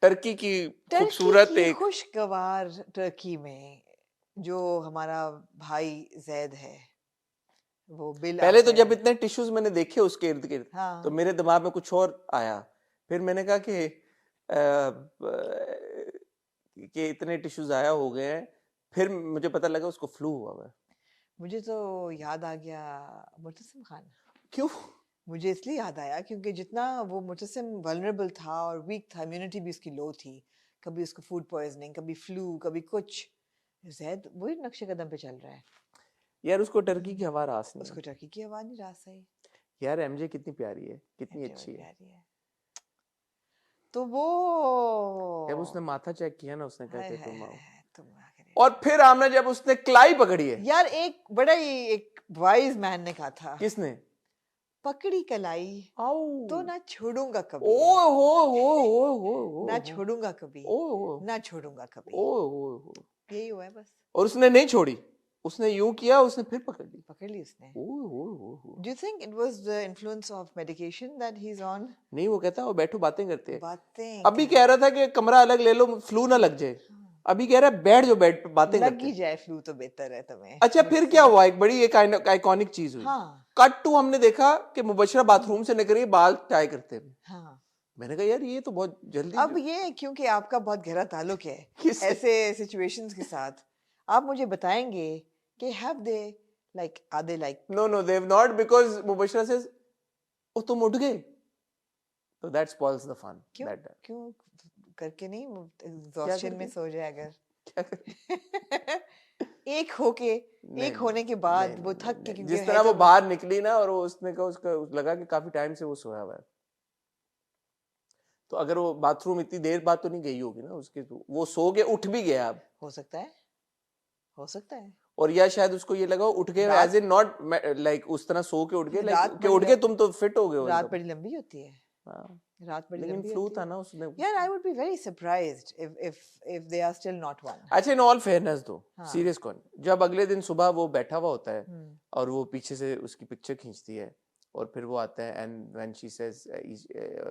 टर्की की खूबसूरत टर्की की एक, खुशगवार टर्की में जो हमारा भाई जैद है, वो बिल पहले तो आता जब है। इतने टिश्यूज मैंने देखे उसके इर्द गिर्द, हाँ तो मेरे दिमाग में कुछ और आया। फिर मैंने कहा कि इतने टिश्यूज आया हो गए हैं, फिर मुझे पता लगा उसको फ्लू हुआ हुआ है। मुझे तो याद आ गया मुतसिम खान। क्यों? मुझे इसलिए याद आया क्योंकि जितना वो मुतसिम वल्नरेबल था और वीक था, इम्यूनिटी भी उसकी लो थी, कभी उसको फूड पॉइजनिंग, कभी फ्लू, कभी कुछ। जैद वही नक्शे कदम पे चल रहा है। यार उसको टर्की की हवा रास नहीं उसको है। टर्की की आवाज नहीं रास आई। यार एमजे कितनी प्यारी है, कितनी MJ अच्छी बहुत है। प्यारी है। तो वो जब उसने माथा चेक किया ना, उसने कहा हाय कि हाय तुम आओ। हाय, तुम आखिर। और फिर आमने जब उसने क्लाई पकड़ी है। यार एक बड़ा ही एक वाइज मैन ने कहा था, किसने? पकड़ी कलाई आओ तो ना छोड़ूंगा ओ कभी, हो ना छोड़ूंगा कभी, ओ ना छोड़ूंगा कभी। ओ। यही हुआ है बस। और उसने नहीं छोड़ी, उसने यूं किया, उसने फिर पकड़ ली। पकड़ ली उसने। ओ। Do you think it was the influence of medication that he's on? नहीं, वो कहता है वो बैठो बातें करते हैं। बातें अभी कह रहा था कि कमरा अलग ले लो, फ्लू ना लग जाए। अभी कह रहा है बैठ जो बेड पे बातें लग करते ही हैं। जाए फ्लू तो बेहतर है तुम्हें। अच्छा फिर क्या हुआ? एक बड़ी एक आइकॉनिक चीज हुई। हाँ कट टू हमने देखा कि मुबशरा बाथरूम से निकल रही, बाल टाई करते हुए। हाँ। मैंने कहा यार ये तो बहुत जल्दी। अब ये क्योंकि आपका बहुत गहरा ताल्लुक है किससे? ऐसे सिचुएशंस के साथ, आप मुझे बताएंगे कि have they like are they like No, they have not, because Mubashra says ओ तुम उठ गए, तो that spoils the fun. क्यों That क्यों करके नहीं क्या एग्जॉस्शन में करके? सो जाए अगर। क्या करते? एक होके नहीं, एक होने के बाद नहीं, वो नहीं, थक के, नहीं। क्योंकि जिस है तरह वो तो बाहर निकली ना, और वो उसने कहा, उसका लगा कि काफी टाइम से वो सोया हुआ है। तो अगर वो बाथरूम इतनी देर बाद तो नहीं गई होगी ना उसके, तो वो सो के उठ भी गया अब। हो सकता है, हो सकता है। और या शायद उसको ये लगा उठ गए रात- एज इन नॉट लाइक उस तरह सो के उठ गए, रात लाइक कि उठ गए तुम तो फिट हो गए हो रात एकदम। बड़ी लंबी होती है। हाँ, रात बड़ी लेकिन लंबी फ्लू होती था है। ना उसने। यार I would be very surprised if they are still not one। अच्छा इन ऑल फेयरनेस दो, हाँ। सीरियस कौन, जब अगले दिन सुबह वो बैठा हुआ होता है हम्म, और वो पीछे से उसकी पिक्चर खींचती है, और फिर वो आता है एंड व्हेन शी सेज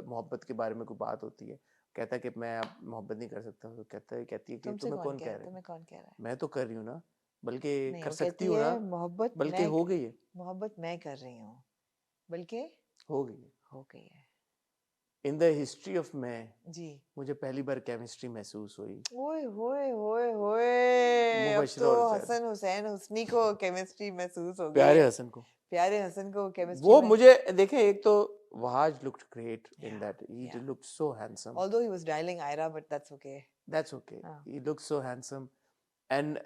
मोहब्बत के बारे में कोई बात होती है, कहता है कि मैं अब मोहब्बत नहीं कर सकता, तो कहती है कि तुमसे तुम्हें कौन कौन कह कह रहा है, रहा है? तुम्हें कौन कह रहा है। मैं तो कर रही हूँ ना, बल्कि नहीं, कर वो सकती कहती हो है ना, मोहब्बत बल्कि मैं हो गई है, मोहब्बत मैं कर रही हूँ, बल्कि हो गई है। हो गई है। इन द हिस्ट्री ऑफ मैं जी। मुझे पहली बार केमिस्ट्री महसूस हुई ओए होए होए होए, अब मुबशरा तो और जैद, हसन हुसैन हुस्नी को केमिस्ट्री महसूस हो गई प्यारे है। हसन को। प्यारे हसन को केमिस्ट्री वो में, मुझे देखे, एक तो Wahaj looked great in yeah, that, he yeah. Looked so handsome, Although he was dialing Ira, but that's okay. That's okay, हाँ, he looked so handsome and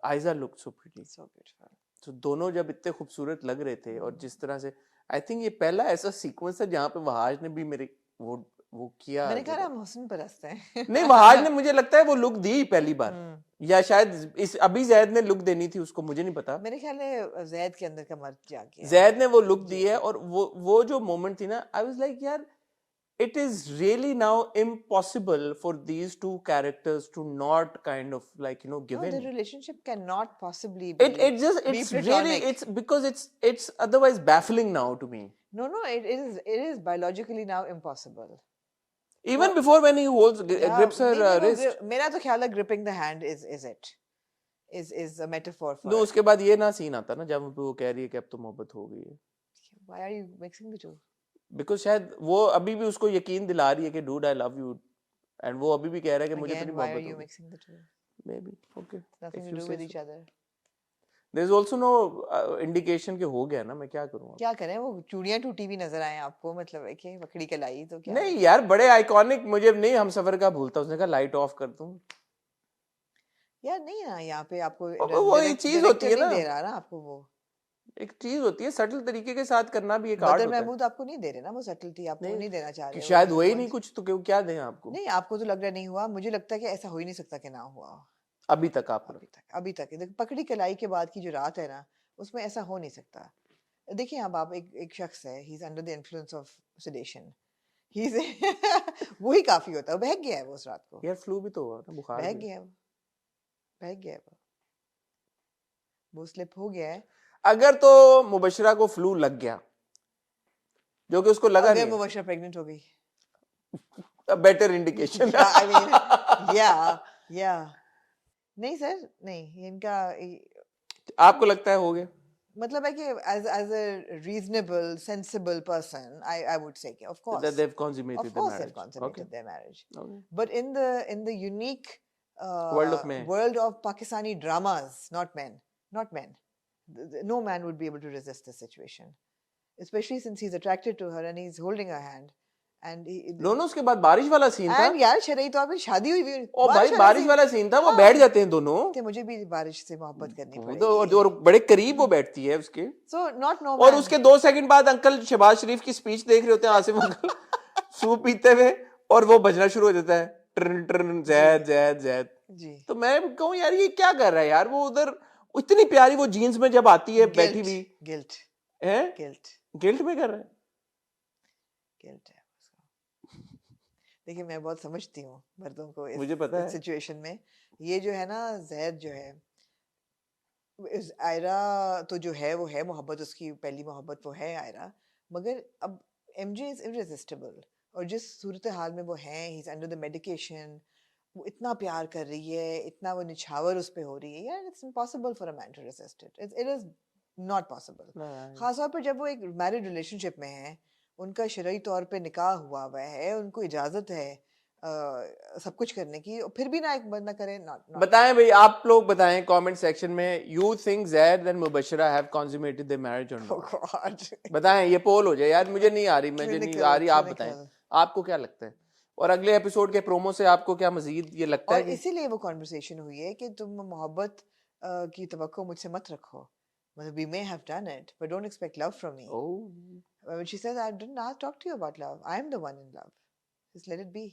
Ayeza looked so pretty. so beautiful. तो दोनों जब इतने खूबसूरत लग रहे थे, और हम्म। जिस तरह से आई थिंक ये पहला ऐसा सीक्वेंस है जहाँ पे वहाज ने भी मेरे वो किया मैंने कहा जरा, हम हुस्न परस्त हैं। नहीं वहाज ने मुझे लगता है वो लुक दी पहली बार, हम्म। या शायद इस अभी जैद ने लुक देनी थी उसको, मुझे नहीं पता। मेरे ख्याल है जैद के अंदर का मर्द जाग गया। जैद ने वो लुक जी दी है, और वो जो मोमेंट थी ना, आई वाज लाइक यार it is really now impossible for these two characters to not kind of like give No, in. the relationship cannot possibly It just be it's really platonic. it's because it's otherwise baffling now to me. No, it is biologically now impossible. Even before when he Yeah, grips her नहीं, वो wrist. मेरा तो ख्याल है gripping the hand is it is a metaphor for No, उसके बाद ये ना सीन आता ना जब वो कह रही है कि अब तो मोहब्बत हो गई है, why are you mixing the two? because शायद वो अभी भी उसको यकीन दिला रही है कि dude I love you, and वो अभी भी कह रहा है कि मुझे Again, तेरी why are मोहब्बत you हो गई। mixing the two? Maybe okay. Nothing If to you do say with so. each other. There is also no indication कि हो गया ना, मैं क्या करूँ अब? क्या करें, वो चूड़ियां टूटी हुई नजर आए आपको, मतलब है कि वकड़ी कलाई, तो क्या नहीं यार, बड़े आइकॉनिक, मुझे नहीं हम सफर का भूलता, उसने कहा लाइट ऑफ कर दूं। यार नहीं ना, यहाँ पे आपको वो एक चीज होती है नहीं ना, दे रहा ना आपको, वो एक चीज होती है सटल तरीके के साथ करना भी एक आर्ट बदर होता है। महमूद आपको नहीं दे रहे ना, वो सटलिटी आपको नहीं नहीं देना चाह कि रहे, शायद वो वही नहीं कुछ, तो क्या दें आपको? नहीं, आपको तो लग रहा नहीं हुआ, मुझे लगता है कि ऐसा हो ही नहीं सकता कि ना हुआ हो। अभी तक आपको अभी तक देखो, पकड़ी कलाई के बाद की जो रात है ना, उसमें ऐसा हो नहीं सकता। देखिए अब आप एक शख्स है, he is under the influence of sedation, he is वही काफी होता है, बहक गया है वो उस रात को, यार फ्लू भी तो हुआ ना, बुखार बहक भी। गया है बहक गया है वो स्लिप हो गया है। अगर तो मुबशरा को फ्लू लग गया, जो कि उसको लगा अगर नहीं, मुबशरा प्रेग्नेंट हो गई, बेटर इंडिकेशन। आई मीन या नहीं सर, नहीं इनका आपको लगता है हो गया? मतलब है कि as a reasonable sensible person I would say कि of course that they've consummated of course the they've marriage. consummated Okay. their marriage, Okay. but in the unique World of men. world of Pakistani dramas, not men, no man would be able to resist this situation, especially since he's attracted to her and he's holding her hand and दोनों, उसके बाद बारिश वाला scene था, and यार शरई तो आपकी शादी हुई भी, ओ भाई बारिश वाला सीन था, वो बैठ जाते हैं दोनों, तो मुझे भी बारिश से मोहब्बत करनी वो पड़ेगी, तो और बड़े करीब वो बैठती है उसके, so not no और man. उसके 2 सेकंड बाद अंकल शहबाज शरीफ की स्पीच देख रहे होते हैं, आसिफ अंकल सूप पीते हुए, और वो बजना शुरू हो जाता है, ट्रन ट्रन जैद जैद जैद जी। तो मैं कहूँ यार ये क्या कर रहा है यार, वो उधर इतनी प्यारी वो जीन्स में जब आती है बैठी हुई, गिल्ट है गिल्ट में कर रहा है, गिल्ट है उसको। देखिए मैं बहुत समझती हूँ मर्दों को मुझे पता है सिचुएशन में, ये जो है ना जैद जो है, आयरा तो जो है वो है मोहब्बत, उसकी पहली मोहब्बत वो है आयरा, मगर अब एमजे इज इररेसिस्टिबल, और जिस सूरत हाल में वो है, he is under the medication, वो इतना प्यार कर रही है, इतना वो निछावर उस पे हो रही है, यार it's impossible for a man to resist it, it is not possible. खासतौर पर जब वो एक मैरिड रिलेशनशिप में है, उनका शरई तौर पे निकाह हुआ हुआ है, उनको इजाजत है सब कुछ करने की, फिर भी ना एक बंदा करे, बताएं भाई, आप लोग बताएं कमेंट सेक्शन में, you think Zaid and Mubashra have consummated their marriage और नॉट? बताएं, ये पोल हो जाए यार, मुझे नहीं आ रही, मुझे नहीं आ रही, आप बताएं आपको क्या लगता है, और अगले एपिसोड के प्रोमो से आपको क्या मजीद ये लगता है? और इसीलिए वो कॉन्वर्सेशन हुई है कि तुम मोहब्बत की तवक्को मुझसे मत रखो, मतलब we may have done it but don't expect love from me. When she says I didn't talk to you about love, I am the one in love, just let it be.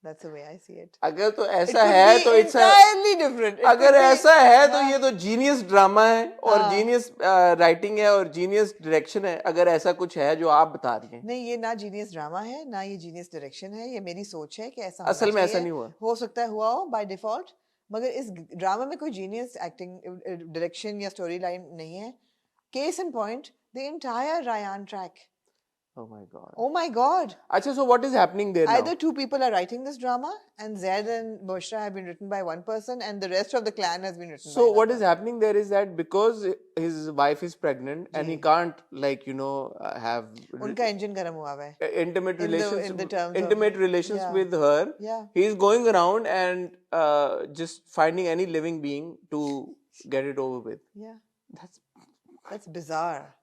That's the way I see it. अगर तो ऐसा है तो it's entirely different. अगर ऐसा है तो ये तो जीनियस ड्रामा है, और जीनियस राइटिंग है, और जीनियस डायरेक्शन है, अगर ऐसा कुछ है जो आप बता रही हैं। नहीं, ये ना जीनियस ड्रामा है, ना ये जीनियस डायरेक्शन है, ये मेरी सोच है कि ऐसा असल में ऐसा नहीं हुआ, हो सकता है हुआ हो बाय डिफॉल्ट, मगर इस ड्रामा में कोई जीनियस एक्टिंग, डायरेक्शन या स्टोरी लाइन नहीं है। Case in point, the entire Rayan track, Oh my God. Oh my God. Acha, so what is happening there now? Either two people are writing this drama, and Zaid and Bushra have been written by one person, and the rest of the clan has been written by So what another. is happening there is that because his wife is pregnant and he can't like have उनका engine गर्म हुआ हुआ है. intimate In relations the terms of- intimate relations Yeah. with her. Yeah. He's going around and just finding any living being to get it over with. Yeah. That's bizarre.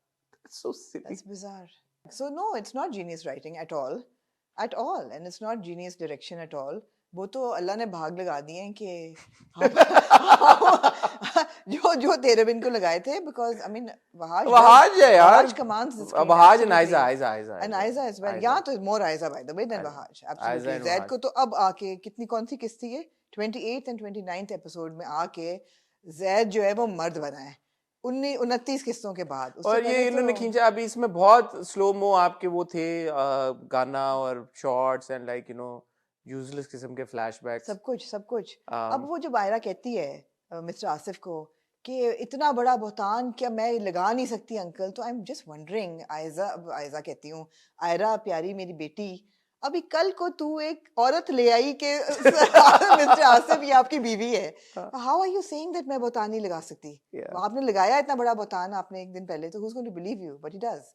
so silly. That's bizarre. So no, it's not genius writing at all, and it's not genius direction at all. वो तो अल्लाह ने भाग लगा दिए हैं कि जो तेरे बिन को लगाए थे, because I mean Wahaj है यार. Wahaj commands this screen, Wahaj and absolutely. Aiza and Aiza as well. यहाँ तो more Aiza by the way than Wahaj. Absolutely. and Zaid Wahaj. को तो अब आके कितनी कौन सी किस्त थी ये 28th and 29th episode में आके Zaid जो है वो मर्द बना है 29 किस्तों के बाद. उससे और ये पहले इन्होंने तो- खींचा अभी इसमें बहुत स्लो मो आपके वो थे गाना और शॉर्ट्स एंड लाइक यूजलेस किस्म के फ्लैशबैक्स सब कुछ अब वो जब आयरा कहती है मिस्टर आसिफ को कि इतना बड़ा बुहतान क्या मैं लगा नहीं सकती अंकल, तो I am just wondering. Aiza कहती हूँ आयरा प्यारी मेरी बेटी, अभी कल को तू एक औरत ले आई के मिस्टर आसिफ ये आपकी बीवी है, how are you saying that मैं बुहतान नहीं लगा सकती? आपने लगाया इतना बड़ा बुहतान आपने एक दिन पहले, तो who's going to believe you? But he does.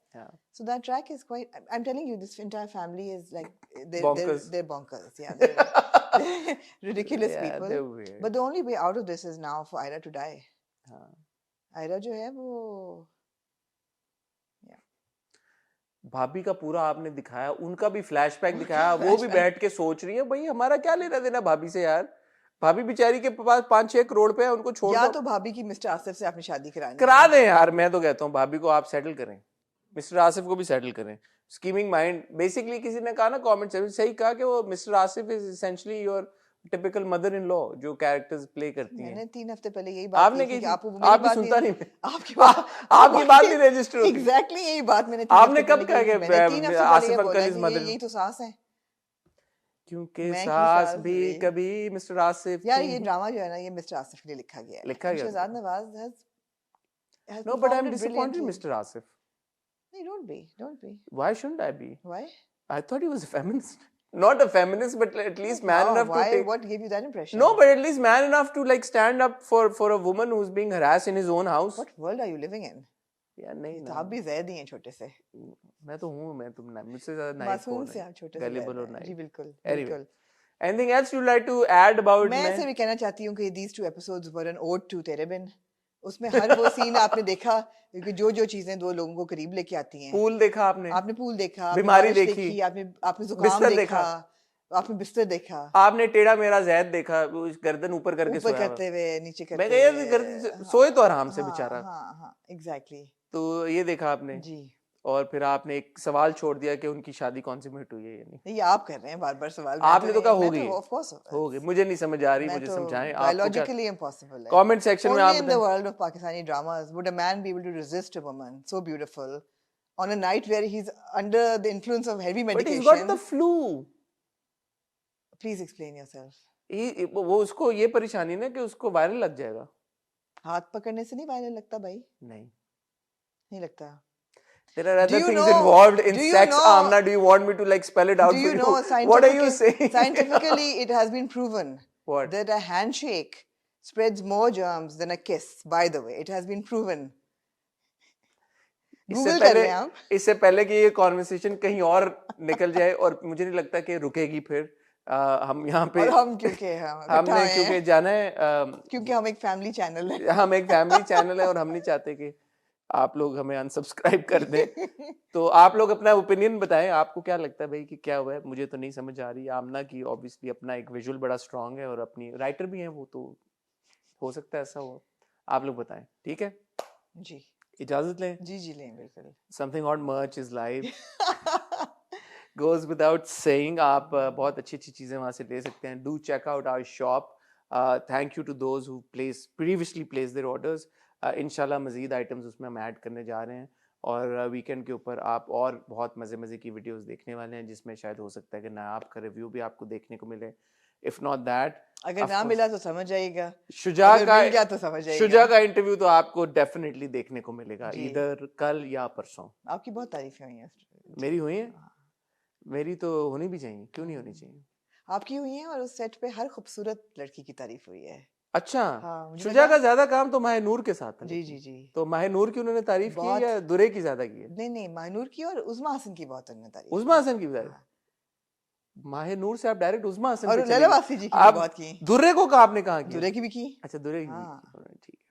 So that track is quite, I'm telling you, this entire family is like they're bonkers. Yeah, they're ridiculous people. they're weird. But the only way out of this is now for Aira to die. Aira जो है वो भाभी का पूरा आपने दिखाया, उनका भी फ्लैशबैक दिखाया, वो भी बैठ के सोच रही है भाई हमारा क्या लेना देना भाभी से यार. भाभी बेचारी के पास 5-6 करोड़ पे है, उनको छोड़ या दो. तो भाभी की मिस्टर आसिफ से आपने शादी करा दें यार. मैं तो कहता हूँ भाभी को आप सेटल करें, मिस्टर आसिफ को भी सेटल करें. स्कीमिंग माइंड बेसिकली किसी ने कहा ना कमेंट से सही कहा कि वो mister Asif is essentially your typical mother in law जो कैरेक्टर्स प्ले करती हैं. मैंने 3 हफ्ते पहले यही बात आपने की की कि आपकी सुनता नहीं आपकी बात नहीं रजिस्टर होती. एग्जैक्टली यही बात मैंने आपने कब कहा कि आसिफ अंकल इज मदर? यही तो सास है क्योंकि सास भी कभी मिस्टर आसिफ. यार ये ड्रामा जो है ना ये मिस्टर आसिफ के लिए लिखा गया है. लिखा गया. Shahzad Nawaz has No, but I'm performed it disappointed in brilliantly. Mr. Asif. No, don't be. Why shouldn't I be? Why? I thought he was a feminist. Not a feminist, but at least man enough Why? to take... What gave you that impression? No, but at least man enough to like stand up for a woman who's being harassed in his own house. What world are you living in? यार नहीं तो ना. आप भी ज़ैद ही हैं छोटे से. मैं तो हूँ, मैं तुम ना मुझसे ज़्यादा नाइफ मासूम से आप छोटे से गलिबल और ज़ैद हैं. नाइफ. जी बिल्कुल Anyway, बिल्कुल. anything else you'd like to add about? मैं ऐसे भी कहना चाहती हूँ कि these 2 episodes were an ode to तेरे बिन. उसमें हर वो सीन आपने देखा कि जो चीजें दो लोगों को करीब लेके आती हैं. पूल देखा आपने पूल देखा, बीमारी देखी, आपने जुकाम देखा, आपने बिस्तर देखा, आपने टेढ़ा मेरा ज़ैद देखा, गर्दन ऊपर करके सोया करते हुए नीचे करते मैं यार गर्दन सोए तो आराम से बेचारा. हाँ एग्जैक्टली. तो ये देखा आपने जी. और फिर आपने एक सवाल छोड़ दिया कि उनकी शादी कॉन्सुमेट हुई है या नहीं. ये आप कर रहे हैं बार-बार सवाल. आपने तो कहा होगी. ऑफ कोर्स होगी. मुझे नहीं समझ आ रही, मुझे समझाएं. बायोलॉजिकली इम्पॉसिबल है. कमेंट सेक्शन में आप in the world of Pakistani dramas would a man be able to resist a woman so beautiful on a night where he's under the influence of heavy medication? But he's got the flu. Please explain yourself. वो उसको ये परेशानी ना कि उसको viral लग जाएगा. हाथ पकड़ने से नहीं वायरल लगता भाई. नहीं लगता. There are other things involved in sex, Amna. Do you want me to like spell it out for you? What are you saying? Scientifically, it has been proven that a handshake spreads more germs than a kiss. By the way, it has been proven. Google कर रहे हैं आप. इससे पहले कि ये conversation कहीं और निकल जाए और मुझे नहीं लगता कि रुकेगी फिर. हम यहाँ पे और हम क्योंकि जाना है क्योंकि हम एक फैमिली चैनल है. हम एक फैमिली चैनल है और हम नहीं चाहते कि आप लोग हमें अनसब्सक्राइब कर दें. तो आप लोग अपना ओपिनियन बताएं, आपको क्या लगता है भाई कि क्या हुआ है? मुझे तो नहीं समझ आ रही. आमना की ऑब्वियसली अपना एक विजुअल बड़ा स्ट्रांग है और अपनी राइटर भी हैं, वो तो हो सकता है ऐसा हो. आप लोग बताएं. ठीक है जी. इजाजत लें. जी लें बिल्कुल. समथिंग ऑन मर्च is live. goes without saying. आप बहुत अच्छी चीजें वहां से ले सकते हैं. Do check out our shop. Thank you to those who previously placed their orders. इंशाल्लाह मजीद आइटम्स उसमें हम ऐड करने जा रहे हैं और वीकेंड के ऊपर आप और बहुत मजे की वीडियोस देखने वाले हैं जिसमें शायद हो सकता है कि नायाब का रिव्यू भी आपको देखने को मिले. इफ नॉट दैट, अगर ना मिला तो समझ जाइएगा. शुजा का इंटरव्यू तो आपको डेफिनेटली देखने को मिलेगा, इधर कल या परसों. आपकी बहुत तारीफें हुई हैं. मेरी हुई है, हाँ। मेरी तो होनी भी चाहिए, क्यों नहीं होनी चाहिए। आपकी हुई है और उस सेट पे हर खूबसूरत लड़की की तारीफ हुई है। अच्छा, हाँ, मुझे शुजा लगा का ज्यादा काम तो माहिनूर के साथ था जी लेकिन। जी जी तो माहिनूर की उन्होंने तारीफ की बहुत या दुरे की ज्यादा की है? नहीं मानूर की और उज़मा हसन की बहुत उन्होंने तारीफ उज़मा की। हसन की भी तारीफ? हाँ। माहिनूर से आप डायरेक्ट उज़मा हसन पे और चले लैला गए। वासी जी की भी आप बहुत की, दुर्रे को कहा आपने कहाँ किया? दुरे की भी की। अच्छा, दुरे की भी हाँ, की उन्होंने, ठीक है।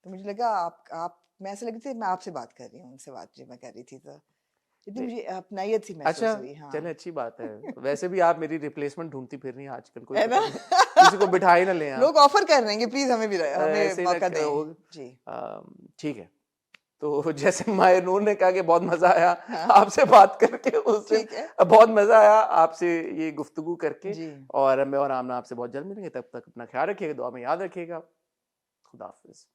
तो मुझे लगा आप मैं ऐसा लगी थी मैं आपसे बात कर रही हूँ, उनसे बात जो मैं कर रही थी, तो इतनी नहीं, मुझे अपनायत सी महसूस अच्छा, हुई। हाँ, चले अच्छी बात है। वैसे भी आप मेरी रिप्लेसमेंट ढूंढती फिर रही हैं आजकल, कोई है ना? पता नहीं किसी को बिठा ही ना लें आप। लोग ऑफर कर रहे हैं कि प्लीज हमें भी हमें ऐसे ही ना मौका दें। हो। जी। ठीक है। तो जैसे माहिनूर ने कहा कि बहुत मजा आया हाँ, आपसे बात करके उस दिन, ठीक है। बहुत मजा आया आपसे ये गुफ्तगू करके। जी। और मैं और आमना आपसे बहुत जल्द मिलेंगे, तब तक अपना ख्याल रखिएगा, दुआ में याद रखिएगा। खुदा हाफिज।